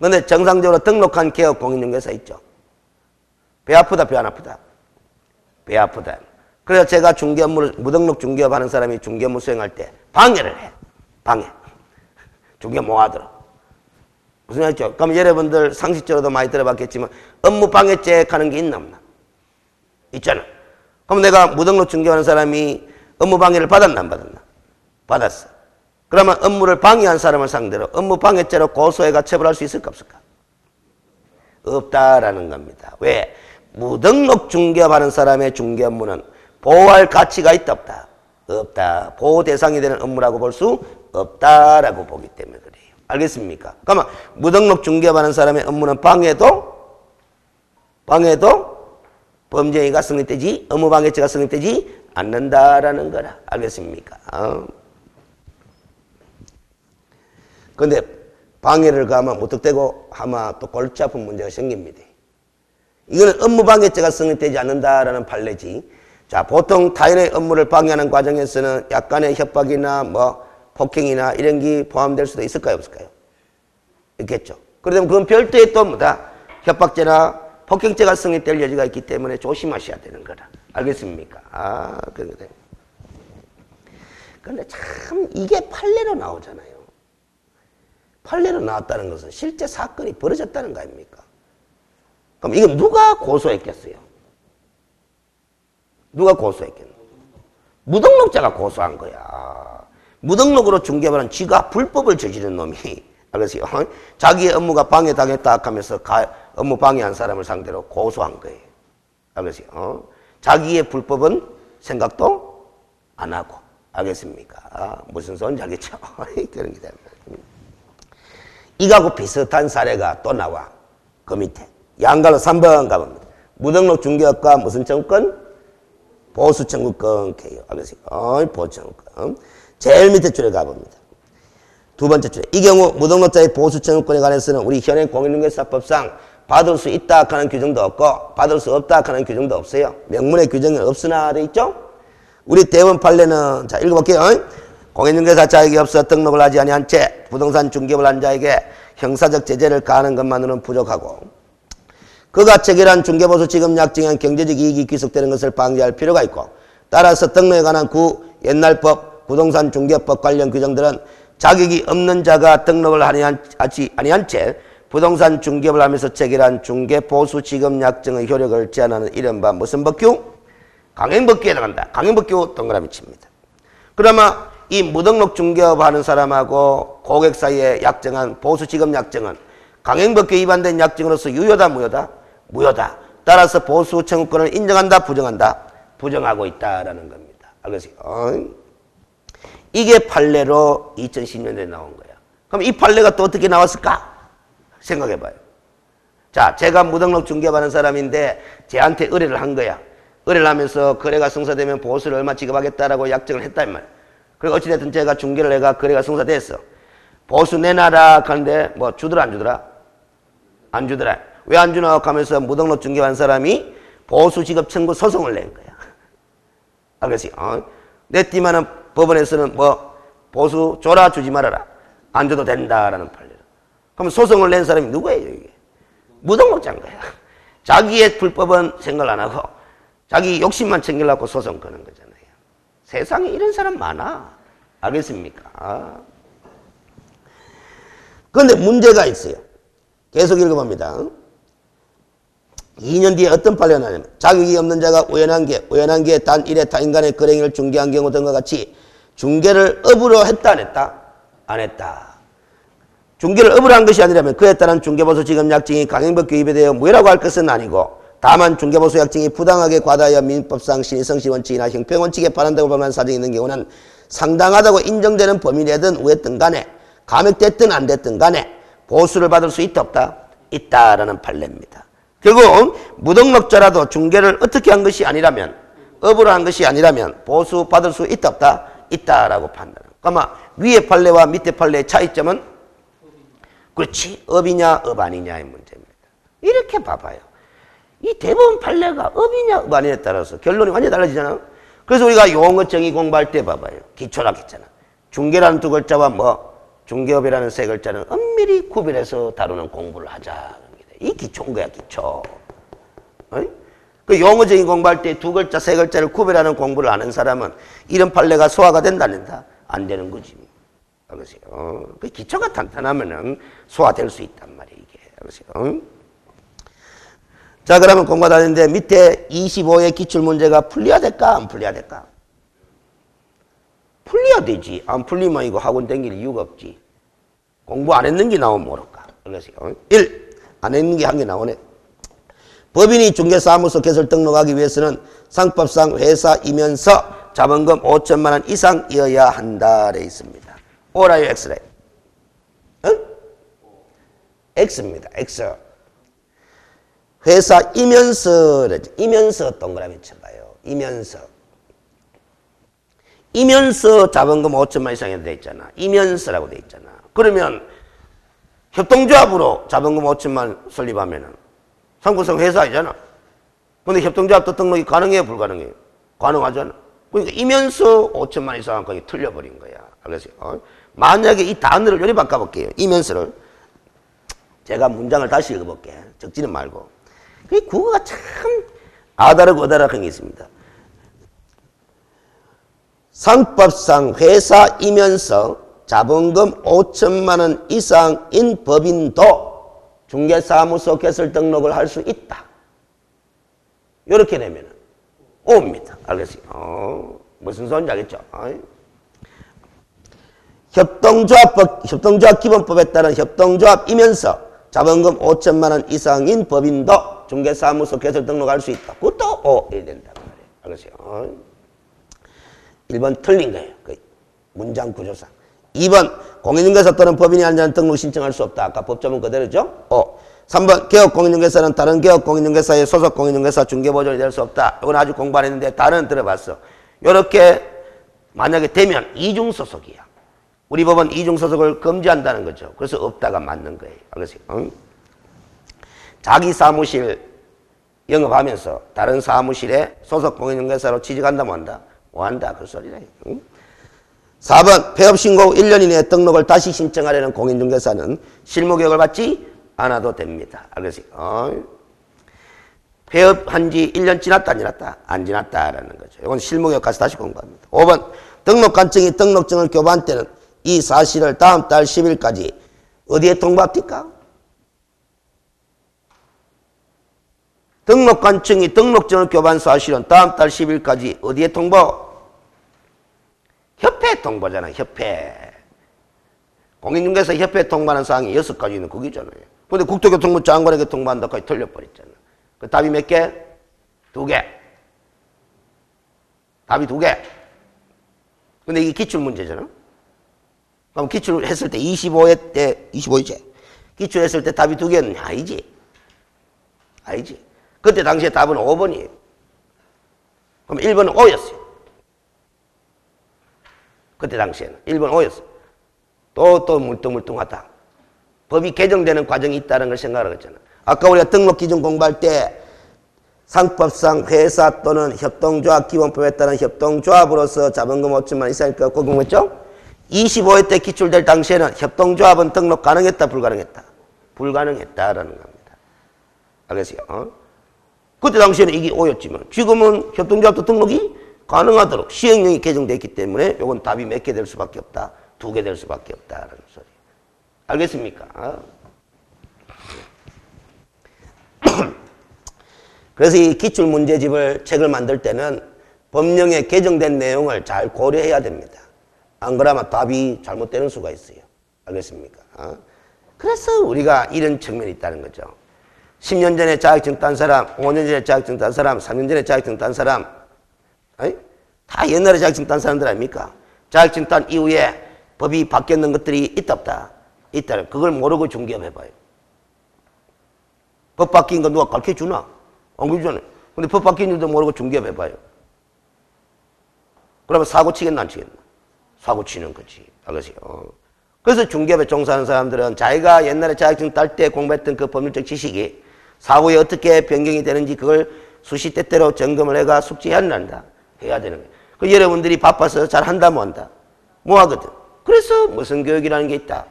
근데 정상적으로 등록한 개업 공인중개사 있죠? 배 아프다, 배 안 아프다? 배 아프다. 그래서 제가 중개 업무를, 무등록 중개업 하는 사람이 중개 업무 수행할 때 방해를 해. 방해. 중개 못 하도록. 무슨 말이죠? 그럼 여러분들 상식적으로도 많이 들어봤겠지만 업무 방해죄 하는 게 있나 없나? 있잖아. 그럼 내가 무등록 중개하는 사람이 업무 방해를 받았나 안 받았나? 받았어. 그러면 업무를 방해한 사람을 상대로 업무 방해죄로 고소해가 처벌할 수 있을까 없을까? 없다라는 겁니다. 왜? 무등록 중개업하는 사람의 중개 업무는 보호할 가치가 있다 없다? 없다. 보호 대상이 되는 업무라고 볼 수 없다라고 보기 때문에 그래요. 알겠습니까? 그러면 무등록 중개업하는 사람의 업무는 방해도 범죄행위가 성립되지 업무방해죄가 성립되지 않는다라는 거라. 알겠습니까? 그런데 방해를 가하면 무턱대고 하면 또 골치 아픈 문제가 생깁니다. 이거는 업무방해죄가 성립되지 않는다라는 판례지. 자, 보통 타인의 업무를 방해하는 과정에서는 약간의 협박이나 뭐 폭행이나 이런 게 포함될 수도 있을까요? 없을까요? 있겠죠. 그러면 그건 별도의 또 뭐다? 협박죄나 폭행죄가 성립될 여지가 있기 때문에 조심하셔야 되는 거라. 알겠습니까? 그런데 참 이게 판례로 나오잖아요. 판례로 나왔다는 것은 실제 사건이 벌어졌다는 거 아닙니까? 그럼 이거 누가 고소했겠어요? 누가 고소했겠노? 무등록자가 고소한 거야. 무등록으로 중개하는 지가 불법을 저지른 놈이 알겠어요? 자기의 업무가 방해당했다 하면서 업무 방해한 사람을 상대로 고소한 거예요. 알겠어요? 자기의 불법은 생각도 안 하고. 알겠습니까? 무슨 소리인지 알겠죠? 그런 게 됩니다. 이거하고 비슷한 사례가 또 나와. 그 밑에. 양갈로 3번 가봅니다. 무등록 중개업과 무슨 청구권? 보수 청구권 개요. 알겠어요? 보수 청구권. 제일 밑에 줄에 가봅니다. 두 번째 줄에. 이 경우 무등록자의 보수 청구권에 관해서는 우리 현행 공인중개사법상 받을 수 있다 하는 규정도 없고 받을 수 없다 하는 규정도 없어요. 명문의 규정이 없으나 돼 있죠? 우리 대원 판례는 자 읽어볼게요. 공인중개사 자격이 없어 등록을 하지 아니한 채 부동산 중개업을 한 자에게 형사적 제재를 가하는 것만으로는 부족하고 그가 체결한 중개보수 지급 약정에 경제적 이익이 귀속되는 것을 방지할 필요가 있고 따라서 등록에 관한 구 옛날법 부동산 중개법 관련 규정들은 자격이 없는 자가 등록을 하지 아니한 채 부동산 중개업을 하면서 체결한 중개보수 지급 약정의 효력을 제한하는 이른바 무슨 법규? 강행법규에 해당한다. 강행법규 동그라미 칩니다. 그러면 이 무등록 중개업 하는 사람하고 고객 사이에 약정한 보수 지급 약정은 강행법규에 위반된 약정으로서 유효다 무효다? 무효다. 따라서 보수 청구권을 인정한다 부정한다? 부정하고 있다라는 겁니다. 알겠어요? 이게 판례로 2010년대에 나온 거야. 그럼 이 판례가 또 어떻게 나왔을까? 생각해봐요. 자, 제가 무등록 중개업하는 사람인데 쟤한테 의뢰를 한 거야. 의뢰를 하면서 거래가 성사되면 보수를 얼마 지급하겠다라고 약정을 했단 말이야. 그리고 어찌됐든 제가 중개를 해가 거래가 성사됐어. 보수 내놔라 하는데 뭐 주더라 안 주더라? 안 주더라. 왜 안 주나 하면서 무등록 중개한 사람이 보수 지급 청구 소송을 낸 거야. 알겠어요? 냈지만은 법원에서는 뭐 보수 줘라 주지 말아라. 안 줘도 된다라는 판례로. 그럼 소송을 낸 사람이 누구예요 이게? 무등록자인 거야. 자기의 불법은 생각을 안 하고 자기 욕심만 챙기려고 소송 거는 거잖아요. 세상에 이런 사람 많아. 알겠습니까? 그런데 문제가 있어요. 계속 읽어봅니다. 2년 뒤에 어떤 판례가 나냐면 자격이 없는 자가 우연한 게 단 일회 타인간의 거래행위를 중개한 경우 등과 같이 중개를 업으로 했다 안 했다? 안 했다. 중개를 업으로 한 것이 아니라면 그에 따른 중개보수 지급 약정이 강행법 규입에 대하여 무효라고 할 것은 아니고 다만 중개보수 약정이 부당하게 과다하여 민법상 신의성시 원칙이나 형평원칙에 반한다고 보면 사정이 있는 경우는 상당하다고 인정되는 범위 내든 우했든 간에 감액됐든 안 됐든 간에 보수를 받을 수 있다 없다? 있다라는 판례입니다. 결국 무등록자라도 중개를 어떻게 한 것이 아니라면 업으로 한 것이 아니라면 보수 받을 수 있다 없다? 있다라고 판단합니다. 그러면 위의 판례와 밑에 판례의 차이점은 그렇지 업이냐 업 아니냐의 문제입니다. 이렇게 봐봐요. 이 대법원 판례가 업이냐 업 아니냐에 따라서 결론이 완전히 달라지잖아. 그래서 우리가 용어 정의 공부할 때 봐봐요. 기초라고 했잖아. 중개라는 두 글자와 중개업이라는 세 글자는 엄밀히 구별해서 다루는 공부를 하자. 이 기초인 거야, 기초. 그 용어적인 공부할 때 두 글자, 세 글자를 구별하는 공부를 아는 사람은 이런 판례가 소화가 된다, 안 된다? 안 되는 거지. 알겠어요? 그 기초가 탄탄하면은 소화될 수 있단 말이에요, 이게. 알겠어요? 자, 그러면 공부가 다 됐는데 밑에 25의 기출문제가 풀려야 될까, 안 풀려야 될까? 풀려야 되지. 안 풀리면 이거 학원 다닐 이유가 없지. 공부 안 했는 게 나오면 모를까. 알겠어요? 1. 안 했는 게 한 개 나오네. 법인이 중개사무소 개설 등록하기 위해서는 상법상 회사이면서 자본금 5천만 원 이상이어야 한다. 돼 있습니다. O라요, X라요? 응? X입니다. X. 회사이면서, 이면서 동그라미 쳐봐요. 이면서 자본금 5천만 이상이 돼 있잖아. 이면서라고 돼 있잖아. 그러면 협동조합으로 자본금 5천만 설립하면은 상품성 회사이잖아. 근데 협동조합도 등록이 가능해요, 불가능해요? 가능하잖아. 그러니까 이면서 5천만 이상까지 틀려버린 거야. 알겠어요? 만약에 이 단어를 요리 바꿔볼게요. 이면서를. 제가 문장을 다시 읽어볼게. 적지는 말고. 이 국어가 참 아다르고 어다락한 게 있습니다. 상법상 회사이면서 자본금 5천만 원 이상인 법인도 중개사무소 개설 등록을 할 수 있다. 이렇게 되면 O입니다. 알겠어요? 무슨 소리인지 알겠죠? 협동조합 기본법에 따른 협동조합이면서 자본금 5천만 원 이상인 법인도 중개사무소 개설 등록할 수 있다. 그것도 O 해야 된다. 알겠어요? 1번 틀린 거예요. 그 문장 구조상. 2번 공인중개사 또는 법인이 아닌 자는 등록 신청할 수 없다. 아까 법조문 그대로죠? 3번 개업 공인중개사는 다른 개업 공인중개사의 소속 공인중개사 중개보조원이 될 수 없다. 이건 아직 공부 안 했는데 다른 들어봤어. 이렇게 만약에 되면 이중소속이야. 우리 법은 이중소속을 금지한다는 거죠. 그래서 없다가 맞는 거예요. 알겠어요? 자기 사무실 영업하면서 다른 사무실에 소속 공인중개사로 취직한다 뭐 한다? 뭐 한다. 그 소리래. 4번 폐업신고 후 1년 이내에 등록을 다시 신청하려는 공인중개사는 실무교육을 받지 않아도 됩니다. 알겠어요? 폐업한 지 1년 지났다 안 지났다? 안 지났다라는 거죠. 이건 실무교육 가서 다시 공부합니다. 5번 등록관청이 등록증을 교부한 때는 이 사실을 다음 달 10일까지 어디에 통보합니까? 등록관청이 등록증을 교부한 사실은 다음 달 10일까지 어디에 통보? 협회에 통보잖아요. 협회. 공인중개사 협회에 통보하는 사항이 6가지 있는 거기잖아요. 근데 국토교통부 장관에게 통보한다까지 틀려버렸잖아. 그 답이 몇 개? 2개. 답이 2개. 근데 이게 기출문제잖아. 그럼 기출했을 때 25회 때 25이지. 기출했을 때 답이 2개는 아니지. 아니지. 그때 당시에 답은 5번이에요. 그럼 1번은 O였어요. 그때 당시에는 1번 O였어요. 또 물뚱물뚱하다. 법이 개정되는 과정이 있다는 걸 생각을 했잖아. 아까 우리가 등록 기준 공부할 때 상법상 회사 또는 협동조합 기본법에 따른 협동조합으로서 자본금 5천만 이상일 것 같고 공부했죠? 25회 때 기출될 당시에는 협동조합은 등록 가능했다, 불가능했다? 불가능했다라는 겁니다. 알겠어요? 그때 당시에는 이게 O였지만 지금은 협동조합도 등록이 가능하도록 시행령이 개정되어 있기 때문에 이건 답이 몇 개 될 수밖에 없다. 2개 될 수밖에 없다라는 소리. 알겠습니까? 그래서 이 기출문제집을 책을 만들 때는 법령에 개정된 내용을 잘 고려해야 됩니다. 안 그러면 답이 잘못되는 수가 있어요. 알겠습니까? 그래서 우리가 이런 측면이 있다는 거죠. 10년 전에 자격증 딴 사람, 5년 전에 자격증 딴 사람, 3년 전에 자격증 딴 사람, 다 옛날에 자격증 딴 사람들 아닙니까? 자격증 딴 이후에 법이 바뀌었는 것들이 있다 없다? 있다. 그걸 모르고 중개업해봐요. 법 바뀐 거 누가 가르쳐주나? 안 그러잖아요. 근데 법 바뀐 일도 모르고 중개업해봐요. 그러면 사고 치겠나 안 치겠나? 사고 치는 거지. 알겠어요? 그래서 중개업에 종사하는 사람들은 자기가 옛날에 자격증 딸 때 공부했던 그 법률적 지식이 사고에 어떻게 변경이 되는지 그걸 수시 때때로 점검을 해가 숙지해야 한다. 해야 되는 거예요. 그 여러분들이 바빠서 잘 한다 뭐 한다? 뭐 하거든? 그래서 무슨 교육이라는 게 있다?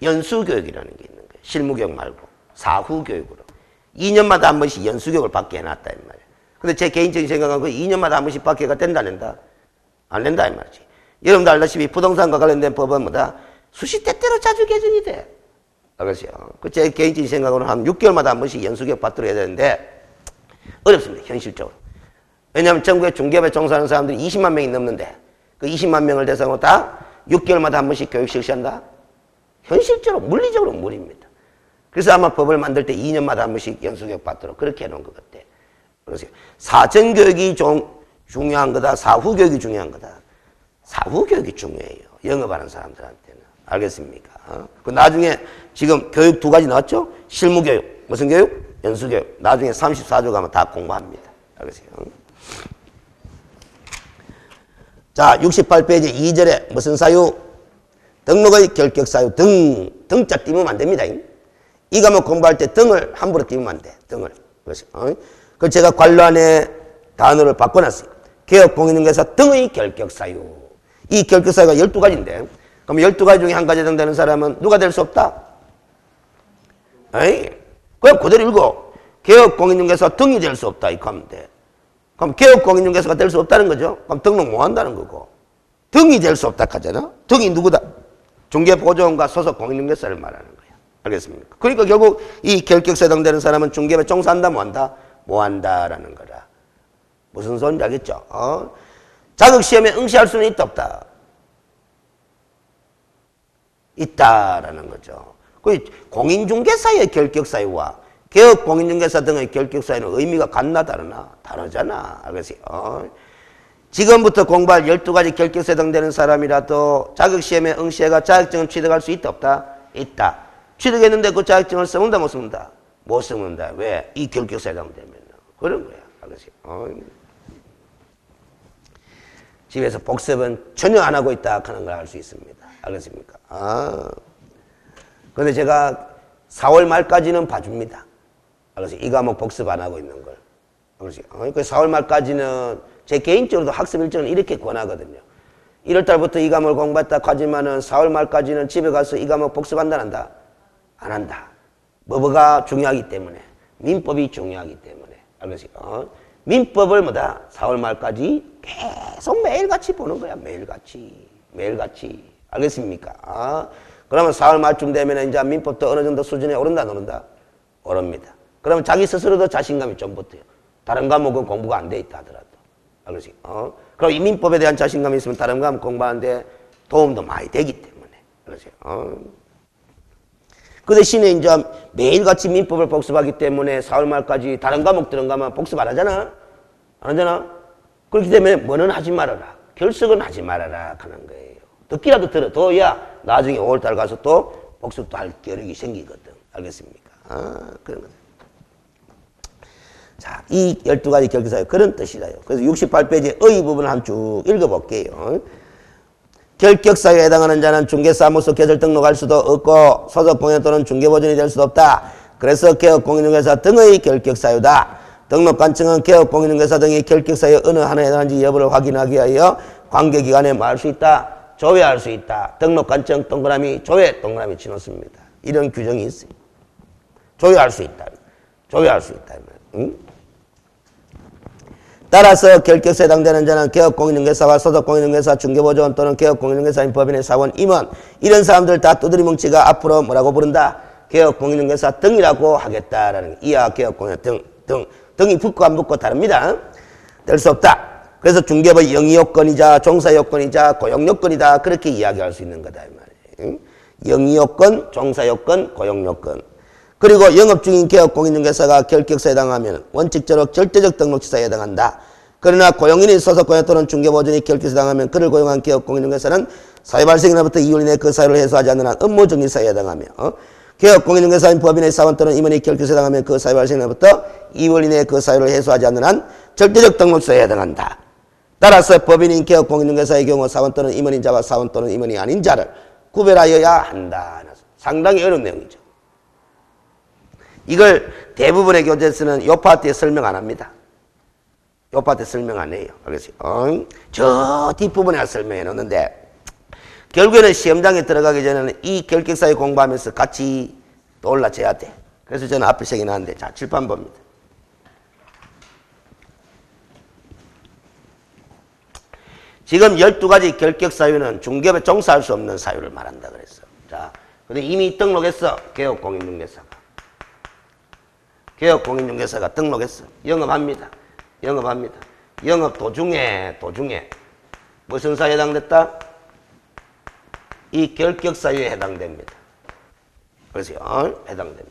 연수교육이라는 게 있는 거예요. 실무교육 말고 사후교육으로. 2년마다 한 번씩 연수교육을 받게 해놨다 이 말이에요. 근데 제 개인적인 생각은 그 2년마다 한 번씩 받게가 된다 안 된다? 안 된다 이 말이지. 여러분도 알다시피 부동산과 관련된 법은 뭐다? 수시 때때로 자주 개정이 돼. 알겠어요? 그 제 개인적인 생각으로는 한 6개월마다 한 번씩 연수교육 받도록 해야 되는데 어렵습니다. 현실적으로. 왜냐하면 전국에 중개업에 종사하는 사람들이 20만 명이 넘는데 그 20만 명을 대상으로 다 6개월마다 한 번씩 교육 실시한다? 현실적으로 물리적으로 무리입니다. 그래서 아마 법을 만들 때 2년마다 한 번씩 연수교육 받도록 그렇게 해놓은 것 같아. 그래서 사전교육이 중요한 거다. 사후교육이 중요한 거다. 사후교육이 중요해요. 영업하는 사람들한테는. 알겠습니까? 그 나중에 지금 교육 2가지 나왔죠? 실무교육. 무슨 교육? 연수교육. 나중에 34조 가면 다 공부합니다. 알겠어요? 자, 68페이지 2절에 무슨 사유? 등록의 결격사유 등자 띄우면 안 됩니다. 이 과목 공부할 때 등을 함부로 띄우면 안 돼. 등을. 그래서 제가 관련의 단어를 바꿔놨어요. 개업공인중개사 등의 결격사유. 이 결격사유가 12가지인데 그럼 12가지 중에 한 가지 해당되는 사람은 누가 될 수 없다? 그냥 그대로 읽어. 개업공인중개사 등이 될 수 없다. 이렇게 하면 돼. 그럼 개업공인중개사가 될 수 없다는 거죠. 그럼 등록 못 한다는 거고. 등이 될 수 없다 하잖아. 등이 누구다? 중개보조원과 소속 공인중개사를 말하는 거야. 알겠습니까? 그러니까 결국 이 결격사에 해당되는 사람은 중개업에 종사한다 뭐 한다? 뭐 한다라는 거라. 무슨 소리인지 알겠죠? 자격시험에 응시할 수는 있다 없다? 있다라는 거죠. 그 공인중개사의 결격사유와 개업공인중개사 등의 결격사유는 의미가 같나 다르나? 다르잖아. 알겠어요? 지금부터 공부할 12가지 결격사에 해당되는 사람이라도 자격시험에 응시해가 자격증을 취득할 수 있다 없다? 있다. 취득했는데 그 자격증을 써먹는다 못 써먹는다? 못 써먹는다. 왜? 이 결격사에 해당되면. 그런 거야. 알겠어요? 집에서 복습은 전혀 안 하고 있다 하는 걸 알 수 있습니다. 알겠습니까? 근데 제가 4월 말까지는 봐줍니다. 알겠어요? 이 과목 복습 안 하고 있는 걸. 알겠어요? 그 4월 말까지는 제 개인적으로도 학습 일정을 이렇게 권하거든요. 1월 달부터 이 과목을 공부했다 하지만은 4월 말까지는 집에 가서 이 과목 복습한다 안 한다? 안 한다. 뭐가 중요하기 때문에. 민법이 중요하기 때문에. 알겠어요? 민법을 뭐다? 4월 말까지 계속 매일같이 보는 거야. 매일같이. 매일같이. 알겠습니까? 그러면 4월 말쯤 되면 이제 민법도 어느 정도 수준에 오른다, 안 오른다? 오릅니다. 그러면 자기 스스로도 자신감이 좀 붙어요. 다른 과목은 공부가 안 돼 있다 하더라도. 알겠어요? 그럼 이 민법에 대한 자신감이 있으면 다른 과목 공부하는데 도움도 많이 되기 때문에. 알겠어요? 그 대신에 이제 매일같이 민법을 복습하기 때문에 4월 말까지 다른 과목들은 가면 복습 안 하잖아? 안 하잖아? 그렇기 때문에 뭐는 하지 말아라. 결석은 하지 말아라 하는 거예요. 듣기라도 들어둬야 나중에 5월달 가서 또 복습도 할 겨력이 생기거든. 알겠습니까? 그런 거죠. 자, 이 12가지 결격사유 그런 뜻이라요. 그래서 68페이지 의 부분을 한번 쭉 읽어볼게요. 결격사유에 해당하는 자는 중개사무소 개설 등록할 수도 없고 소속공인 또는 중개보존이 될 수도 없다. 그래서 개업공인중개사 등의 결격사유다. 등록관청은 개업공인중개사 등의 결격사유 어느 하나에 해당하는지 여부를 확인하기 위하여 관계기관에 뭐 할 수 있다? 조회할 수 있다. 등록관청 동그라미 조회 동그라미 치놓습니다. 이런 규정이 있어요. 조회할 수 있다. 조회할 수 있다. 응? 따라서 결격사에 해당되는 자는 개업공인중개사와 소속공인중개사, 중개보조원 또는 개업공인중개사인 법인의 사원, 임원 이런 사람들 다 두드리 뭉치가 앞으로 뭐라고 부른다? 개업공인중개사 등이라고 하겠다라는 이하 개업공인중개사 등이 붙고 안 붙고 다릅니다. 될 수 없다. 그래서 중개법의 영위요건이자 종사요건이자 고용요건이다. 그렇게 이야기할 수 있는 거다 이 말이에요. 영위요건, 종사요건, 고용요건. 그리고 영업 중인 개업공인중개사가 결격사에 해당하면 원칙적으로 절대적 등록치사에 해당한다. 그러나 고용인이 소속공인 또는 중개보조원이 결격사에 해당하면 그를 고용한 개업공인중개사는 사유 발생일로부터 2월 이내에 그 사유를 해소하지 않는 한 업무정지사에 해당하며 개업공인중개사인 법인의 사원 또는 임원이 결격사에 해당하면 그 사유 발생일로부터 2월 이내에 그 사유를 해소하지 않는 한 절대적 등록치사에 해당한다. 따라서 법인인 개업공인중개사의 경우 사원 또는 임원인 자와 사원 또는 임원이 아닌 자를 구별하여야 한다. 상당히 어려운 내용이죠. 이걸 대부분의 교재에서는 요 파트에 설명 안 합니다. 요 파트에 설명 안 해요. 알겠어요? 저 뒷부분에 설명해 놓는데 결국에는 시험장에 들어가기 전에는 이 결격사유 공부하면서 같이 떠올라져야 돼. 그래서 저는 앞에 새겨놨는데 자, 칠판 봅니다. 지금 12가지 결격사유는 중개업에 종사할 수 없는 사유를 말한다 그랬어. 자, 근데 이미 등록했어. 개업공인중개사가. 개업공인중개사가 등록했어. 영업합니다. 영업합니다. 영업 도중에 무슨 사유에 해당됐다? 이 결격사유에 해당됩니다. 그래서 해당됩니다.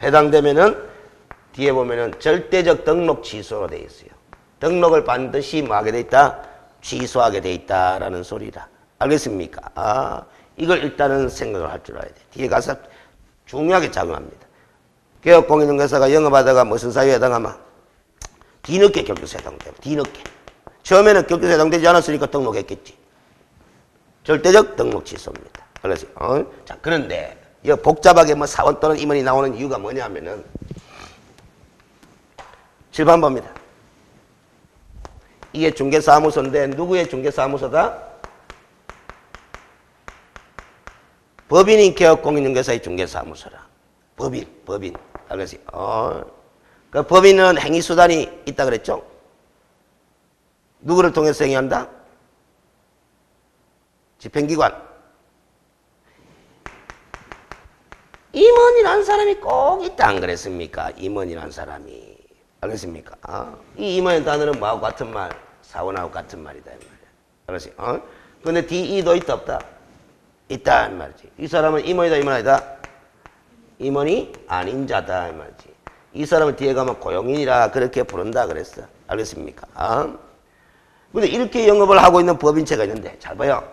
해당되면은 뒤에 보면은 절대적 등록 취소로 되어 있어요. 등록을 반드시 뭐 하게 돼 있다? 취소하게 돼 있다라는 소리다. 알겠습니까? 이걸 일단은 생각을 할 줄 알아야 돼. 뒤에 가서 중요하게 작용합니다. 개업공인중개사가 영업하다가 무슨 사유에 해당하면 뒤늦게 결격사유에 해당돼요. 뒤늦게. 처음에는 결격사유에 해당되지 않았으니까 등록했겠지. 절대적 등록 취소입니다. 그래서 자, 그런데 이 복잡하게 뭐 사원 또는 임원이 나오는 이유가 뭐냐면은 7번 봅니다. 이게 중개사무소인데 누구의 중개사무소다? 법인인 개업공인중개사의 중개사무소라. 법인. 알겠어요? 그 법인은 행위수단이 있다 그랬죠? 누구를 통해서 행위한다? 집행기관. 임원이라는 사람이 꼭 있다 안 그랬습니까? 임원이라는 사람이. 알겠습니까? 이 임원의 단어는 뭐하고 같은 말? 사원하고 같은 말이다 이 말이야. 알겠어요? 근데 DE도 있다 없다? 있다 이 말이지. 이 사람은 임원이다 임원 아니다? 임원이 아닌 자다 이 말이지. 이 사람을 뒤에 가면 고용인이라 그렇게 부른다 그랬어. 알겠습니까? 근데 이렇게 영업을 하고 있는 법인체가 있는데 잘 봐요.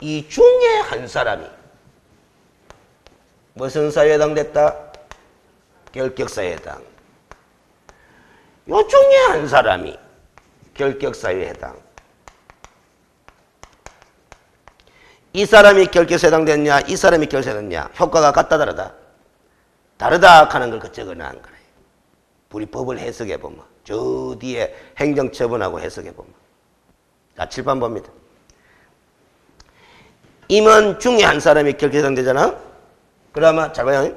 이 중에 한 사람이 무슨 사유에 해당됐다? 결격사유에 해당. 요 중에 한 사람이 결격사유에 해당. 이 사람이 결격사유에 해당됐냐? 이 사람이 결격사유에 해당됐냐? 효과가 같다 다르다? 다르다 하는 걸 적어놓은 거예요. 우리 법을 해석해 보면 저 뒤에 행정처분하고 해석해 보면 자 7번 봅니다. 임원 중에 한 사람이 결격사유에 해당되잖아? 그러면 잘 봐요.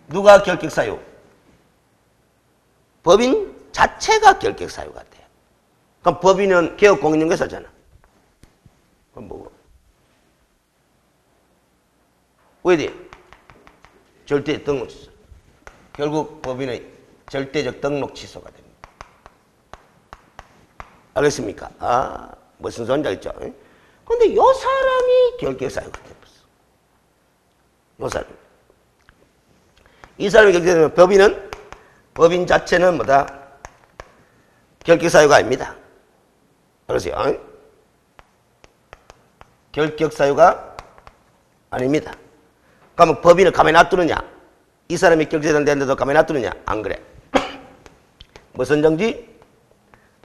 누가 결격사유? 법인 자체가 결격사유가 돼. 그럼 법인은 개업공인중개사잖아. 그럼 뭐고? 왜 돼? 절대 등록 취소. 결국 법인의 절대적 등록 취소가 됩니다. 알겠습니까? 무슨 소리인지 알죠? 근데 요 사람이 결격사유가 돼버렸어. 요 사람. 이 사람이 결격사유면 법인은 법인 자체는 뭐다? 결격사유가 아닙니다. 그러세요. 결격사유가 아닙니다. 그러면 법인을 가만히 놔두느냐? 이 사람이 결격사유 되는데도 가만히 놔두느냐? 안 그래. 무슨 정지?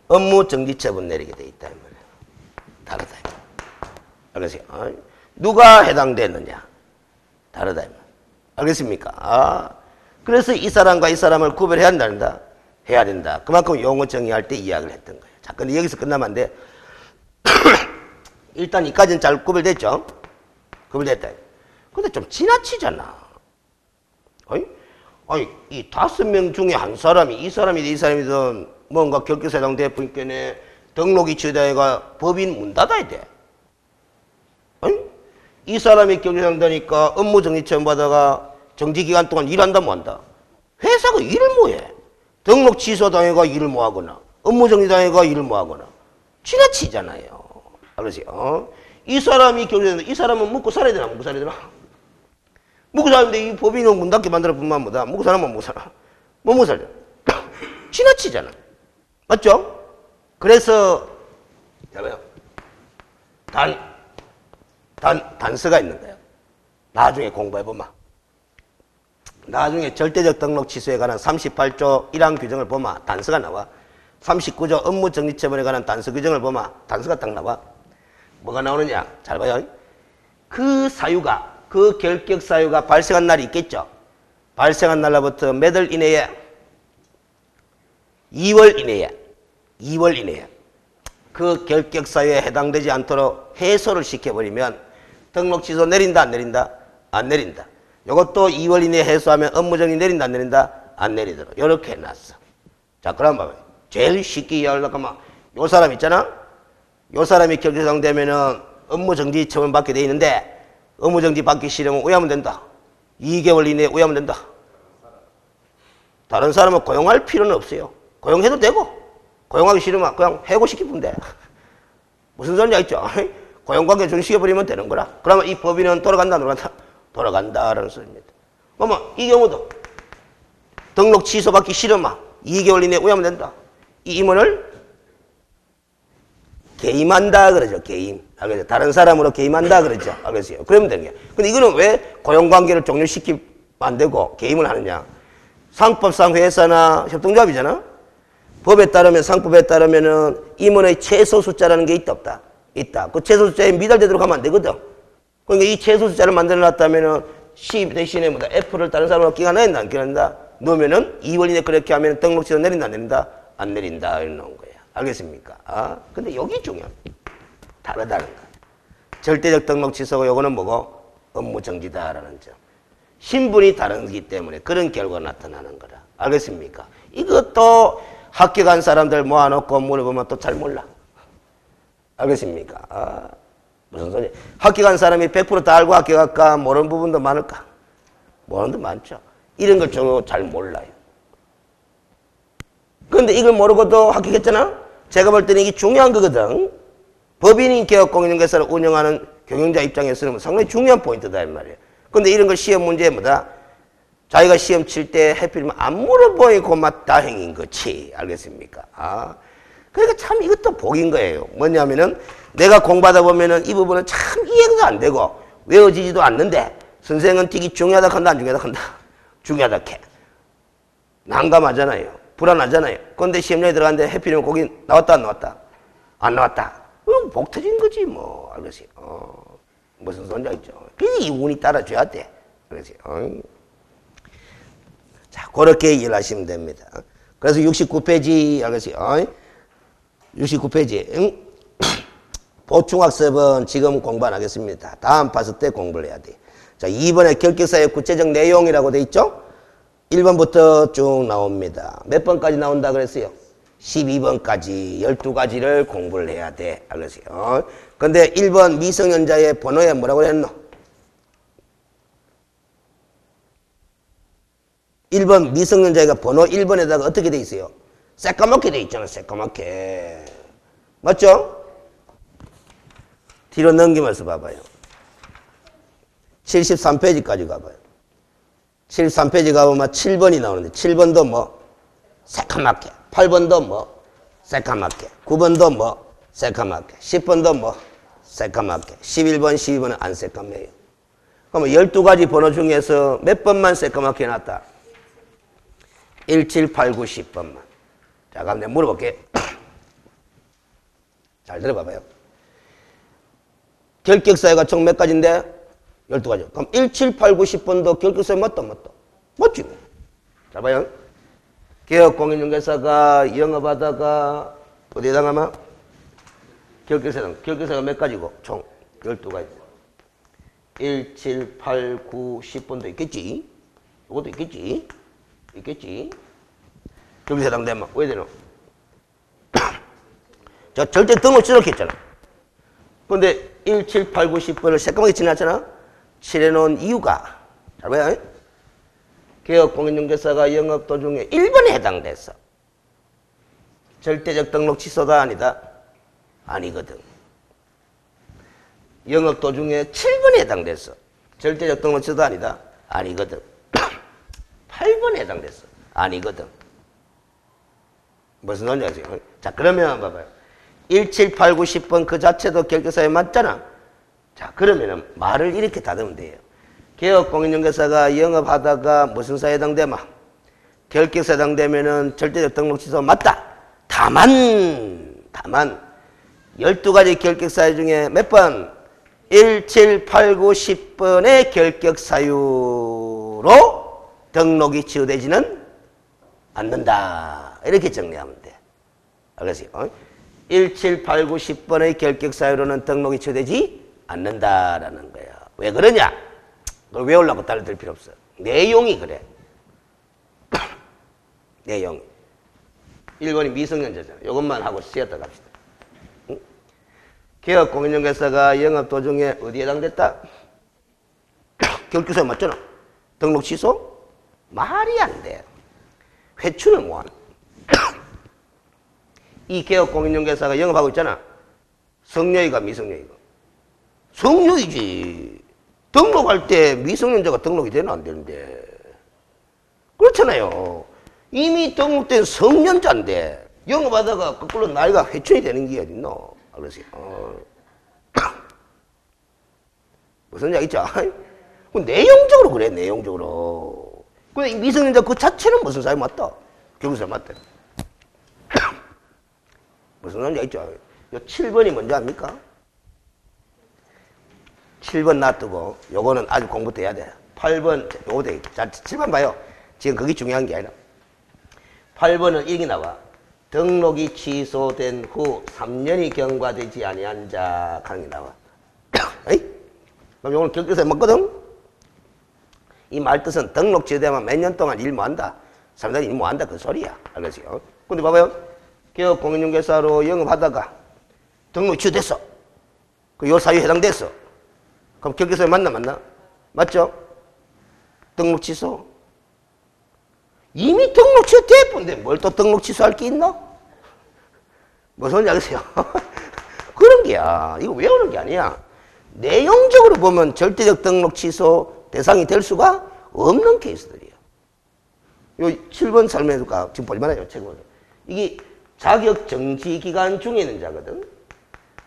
업무 정지 처분 내리게 돼 있다. 다르다. 알겠어요? 누가 해당되느냐? 다르다. 알겠습니까? 그래서 이 사람과 이 사람을 구별해야 한다. 해야 된다. 그만큼 용어 정의할 때 이야기를 했던 거예요. 자, 근데 여기서 끝나면 안 돼. 일단 이까지는 잘 구별됐죠? 급여됐다. 근데 좀 지나치잖아. 아니, 이 5명 중에 한 사람이, 이 사람이든 이 사람이든 뭔가 결격사당 대표님께는 등록이 취소되가 법인 문 닫아야 돼. 아니? 이 사람이 결격사당 되니까 업무 정지 처분 받아가 정지 기간 동안 일한다 뭐 한다. 회사가 일을 뭐 해? 등록 취소당해가 일을 뭐 하거나 업무 정지 당해가 일을 뭐 하거나 지나치잖아요. 그러세요? 이 사람이 결격사당 이 사람은 먹고 살아야 되나 먹고 살아야 되나? 먹고 사는데 이 법인은 문 닫게 만들어 뿐만 뭐다. 먹고 사람만 못 살아. 뭐 못 살잖아. 지나치잖아. 맞죠? 그래서, 봐요. 단서가 있는 거예요. 나중에 공부해보마. 나중에 절대적 등록 취소에 관한 38조 1항 규정을 보마. 단서가 나와. 39조 업무 정지 처분에 관한 단서 규정을 보마. 단서가 딱 나와. 뭐가 나오느냐? 잘 봐요. 그 사유가 그 결격 사유가 발생한 날이 있겠죠. 발생한 날로부터 몇 월 이내에 2월 이내에 그 결격 사유에 해당되지 않도록 해소를 시켜버리면 등록 취소 내린다 안 내린다? 안 내린다. 이것도 2월 이내에 해소하면 업무정지 내린다 안 내린다? 안 내리도록 이렇게 해놨어. 자, 그럼 봐봐요. 제일 쉽게 이해하려고 하면 요 사람 있잖아. 요 사람이 결격 되면은 업무정지 처분 받게 돼 있는데 업무정지 받기 싫으면 오해하면 된다. 2개월 이내에 오해하면 된다. 다른 사람은 고용할 필요는 없어요. 고용해도 되고 고용하기 싫으면 그냥 해고시키면 돼. 무슨 소리냐 있죠? 고용관계 중지시켜버리면 되는 거라. 그러면 이 법인은 돌아간다 돌아간다? 돌아간다라는 소리입니다. 그러면 이 경우도 등록 취소받기 싫으면 2개월 이내에 오해하면 된다. 이 임원을 개임한다 그러죠. 개임. 알겠죠? 다른 사람으로 개임한다 그러죠. 알겠어요? 그러면 되는 거야. 근데 이거는 왜 고용관계를 종료시키면 안 되고 개임을 하느냐? 상법상 회사나 협동조합이잖아. 법에 따르면 상법에 따르면은 임원의 최소 숫자라는 게 있다 없다? 있다. 그 최소 숫자에 미달되도록 하면 안 되거든. 그러니까 이 최소 숫자를 만들어 놨다면은 C 대신에 뭐다 F를 다른 사람으로 끼가 넣는다 안 끼는다? 넣으면은 2월 이내 그렇게 하면 등록 취소 내린다 안 내린다? 안 내린다 이런 나온 거야. 알겠습니까? 아, 근데 여기 중요합니다. 다르다는 거. 절대적 등록 취소가 요거는 뭐고? 업무 정지다라는 점. 신분이 다르기 때문에 그런 결과가 나타나는 거라. 알겠습니까? 이것도 학교 간 사람들 모아놓고 물어보면 또 잘 몰라. 알겠습니까? 아, 무슨 소리? 학교 간 사람이 100% 알고 학교 갈까? 모르는 부분도 많을까? 모르는 데 많죠. 이런 걸 저도 잘 몰라요. 그런데 이걸 모르고도 합격했잖아? 제가 볼 때는 이게 중요한 거거든. 법인인 개업공인중개사를 운영하는 경영자 입장에서는 상당히 중요한 포인트다 이 말이에요. 근데 이런 걸 시험 문제에 뭐다? 자기가 시험 칠 때 해필이면 안 물어보이고 막 다행인 거지. 알겠습니까? 아, 그러니까 참 이것도 복인 거예요. 뭐냐면은 내가 공부하다 보면은 이 부분은 참 이해가 안 되고 외워지지도 않는데 선생은 되게 중요하다 한다 안 중요하다 한다? 중요하다 캐. 난감하잖아요. 불안하잖아요. 그런데 시험장에 들어갔는데 해필이면 거기 나왔다 안 나왔다? 안 나왔다. 그럼 복 터진 거지 뭐. 알겠어요. 무슨 소리냐 있죠. 그래서 이 운이 따라줘야 돼. 알겠어요. 자, 그렇게 이해를 하시면 됩니다. 그래서 69페이지 알겠어요. 69페이지 보충학습은 지금 공부 안 하겠습니다. 다음 파스 때 공부를 해야 돼. 자, 2번에 결격사의 구체적 내용이라고 돼 있죠? 1번부터 쭉 나옵니다. 몇 번까지 나온다 그랬어요? 12번까지 12가지를 공부를 해야 돼. 알겠어요? 근데 1번 미성년자의 번호에 뭐라고 했노? 1번 미성년자가 번호 1번에다가 어떻게 돼 있어요? 새까맣게 돼 있잖아. 새까맣게. 맞죠? 뒤로 넘기면서 봐봐요. 73페이지까지 가봐요. 73페이지 가보면 7번이 나오는데 7번도 뭐? 새까맣게. 8번도 뭐? 새까맣게. 9번도 뭐? 새까맣게. 10번도 뭐? 새까맣게. 11번, 12번은 안 새까매요. 그러면 12가지 번호 중에서 몇 번만 새까맣게 해놨다? 1, 7, 8, 9, 10번만. 자, 그럼 내가 물어볼게. 잘 들어봐봐요. 결격사유가 총 몇 가지인데? 12가지. 그럼 1, 7, 8, 9, 10번도 결격사유 맞다, 맞다? 맞지? 자, 봐요. 개업공인중개사가 영업하다가 어디에다 가면? 결격사유가 몇 가지고? 총 12가지. 1, 7, 8, 9, 10번도 있겠지. 이것도 있겠지. 있겠지. 결격사 해당되면 왜 되노? 자, 절대 등록 취소를 했잖아. 근데 1, 7, 8, 9, 10번을 새까맣게 지났잖아. 칠해놓은 이유가 잘 봐요. 개업공인중개사가 영업 도중에 1번에 해당됐어. 절대적 등록 취소다 아니다? 아니거든. 영업 도중에 7번에 해당됐어. 절대적 등록 취소도 아니다? 아니거든. 8번에 해당됐어. 아니거든. 무슨 말인지 아세요? 자, 그러면 봐봐요. 1, 7, 8, 9, 10번 그 자체도 결격사유에 맞잖아. 자, 그러면은 말을 이렇게 다듬으면 돼요. 개업공인중개사가 영업하다가 무슨 사유에 해당되마? 결격사유에 해당되면은 절대적 등록 취소 맞다. 다만 12가지 결격사유 중에 몇 번? 1, 7, 8, 9, 10번의 결격사유로 등록이 취소되지는 않는다. 이렇게 정리하면 돼. 알겠어요? 1, 7, 8, 9, 10번의 결격사유로는 등록이 취소되지 않는다라는 거야. 왜 그러냐? 그걸 외우려고 따로 들 필요 없어. 내용이 그래. 내용이. 1번이 미성년자잖아. 이것만 하고 쉬었다 갑시다. 응? 개업공인중개사가 영업 도중에 어디에 해당됐다? 결격사유 맞잖아. 등록 취소? 말이 안 돼. 회춘은 뭐하노? 이 개업공인중개사가 영업하고 있잖아. 성녀이가 미성녀이가? 성녀이지. 등록할 때 미성년자가 등록이 되나 안 되는데. 그렇잖아요. 이미 등록된 성년자인데 영업하다가 거꾸로 나이가 회춘이 되는 게 어딨노? 그러세요. 무슨 이야기 있죠? 내용적으로 그래, 내용적으로. 근데 미성년자 그 자체는 무슨 사유 맞다? 결격사유 맞다. 무슨 말인지 알죠? 요 7번이 뭔지 압니까? 7번 놔두고 요거는 아주 공부도 해야 돼. 8번 요거 돼. 자, 7번 봐요. 지금 그게 중요한 게 아니라 8번은 이게 나와. 등록이 취소된 후 3년이 경과되지 아니한 자 하는 게 나와. 에이? 그럼 요거는 결격사유 맞거든? 이 말 뜻은 등록 취소되면 몇 년 동안 일 못한다. 3년 일 못한다 그 소리야. 알겠어요? 근데 봐봐요. 개업공인중개사로 영업하다가 등록 취소됐어. 그 요 사유에 해당됐어. 그럼 결격사유 맞나? 맞죠? 등록 취소. 이미 등록 취소됐는데 뭘 또 등록 취소할 게 있나? 무슨 말인지 알겠어요? 그런 게야. 이거 외우는 게 아니야. 내용적으로 보면 절대적 등록 취소 대상이 될 수가 없는 케이스들이야. 요 7번 설명해줄까? 지금 보지 말아요. 책을. 이게 자격정지기간 중에 있는 자거든.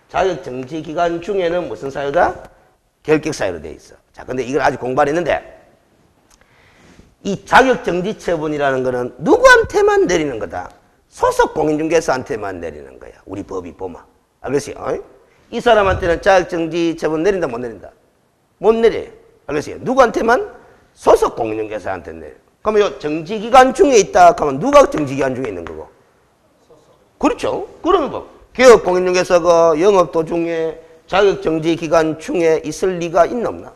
자격정지기간 중에는 무슨 사유다? 결격사유로 돼 있어. 자, 근데 이걸 아직 공부 안 했는데 이 자격정지처분이라는 거는 누구한테만 내리는 거다? 소속 공인중개사한테만 내리는 거야. 우리 법이 보면. 알겠어요? 이 사람한테는 자격정지처분 내린다 못 내린다? 못 내려. 알겠어요? 누구한테만? 소속 공인중개사한테 내려. 그러면 요 정지기간 중에 있다 하면 누가 정지기간 중에 있는 거고? 그렇죠. 그러면 뭐 개업공인중개사가 영업 도중에 자격정지기간 중에 있을 리가 있나 없나?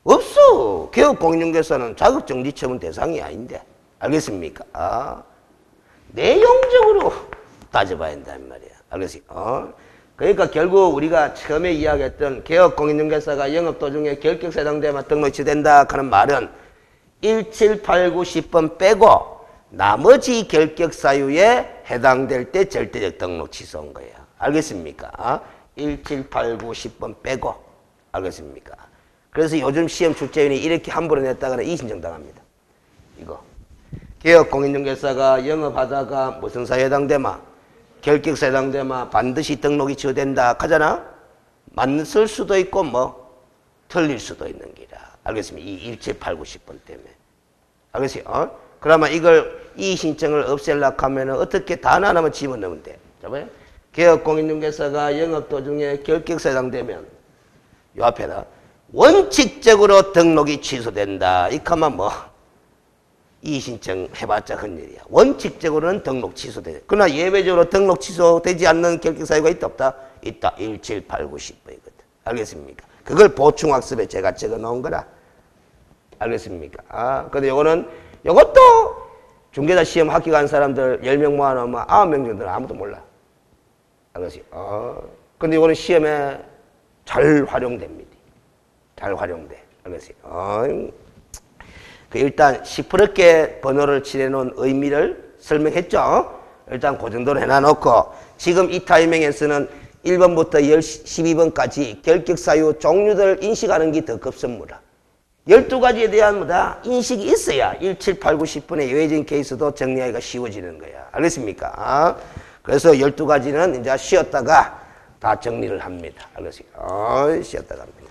없어. 개업공인중개사는 자격정지처분 대상이 아닌데. 알겠습니까? 내용적으로 따져봐야 한단 말이야. 알겠어요? 그러니까 결국 우리가 처음에 이야기했던 개업공인중개사가 영업 도중에 결격사유에 해당되면 등록이 취소된다 하는 말은 1, 7, 8, 9, 10번 빼고 나머지 결격사유에 해당될 때 절대적 등록 취소한 거예요. 알겠습니까? 1, 7, 8, 9, 10번 빼고. 알겠습니까? 그래서 요즘 시험 출제위원이 이렇게 함부로 냈다가는 이신청 당합니다. 이거. 개업공인중개사가 영업하다가 무슨 사유에 해당되마? 결격사유에 해당되마 반드시 등록이 취소된다 하잖아? 맞을 수도 있고 뭐 틀릴 수도 있는 기라. 알겠습니까? 이 1, 7, 8, 9, 10번 때문에. 알겠어요? 그러면 이걸 이 신청을 없애려고 하면 어떻게 단 하나만 집어넣으면 돼. 잡아요? 개업공인중개사가 영업 도중에 결격사유에 해당되면 요 앞에다 원칙적으로 등록이 취소된다. 이 하면 뭐 이 신청 해봤자 헛일이야. 원칙적으로는 등록 취소돼. 그러나 예외적으로 등록 취소되지 않는 결격사유가 있다 없다? 있다. 1, 7, 8, 9, 10번이거든. 알겠습니까? 그걸 보충학습에 제가 적어 놓은 거라. 알겠습니까? 근데 요것도 중개사 시험 학교 간 사람들 10명 모아놓으면 9명 정도는 아무도 몰라. 알겠어요? 근데 요거는 시험에 잘 활용됩니다. 잘 활용돼. 알겠어요? 일단 시퍼렇게 번호를 칠해놓은 의미를 설명했죠. 일단 그 정도로 해놔놓고 지금 이 타이밍에서는 1번부터 12번까지 결격사유 종류들을 인식하는 게 더 급선무라. 12가지에 대한 인식이 있어야 1, 7, 8, 9, 10번의 예외적인 케이스도 정리하기가 쉬워지는 거야. 알겠습니까? 그래서 12가지는 이제 쉬었다가 다 정리를 합니다. 알겠어요? 쉬었다가 합니다.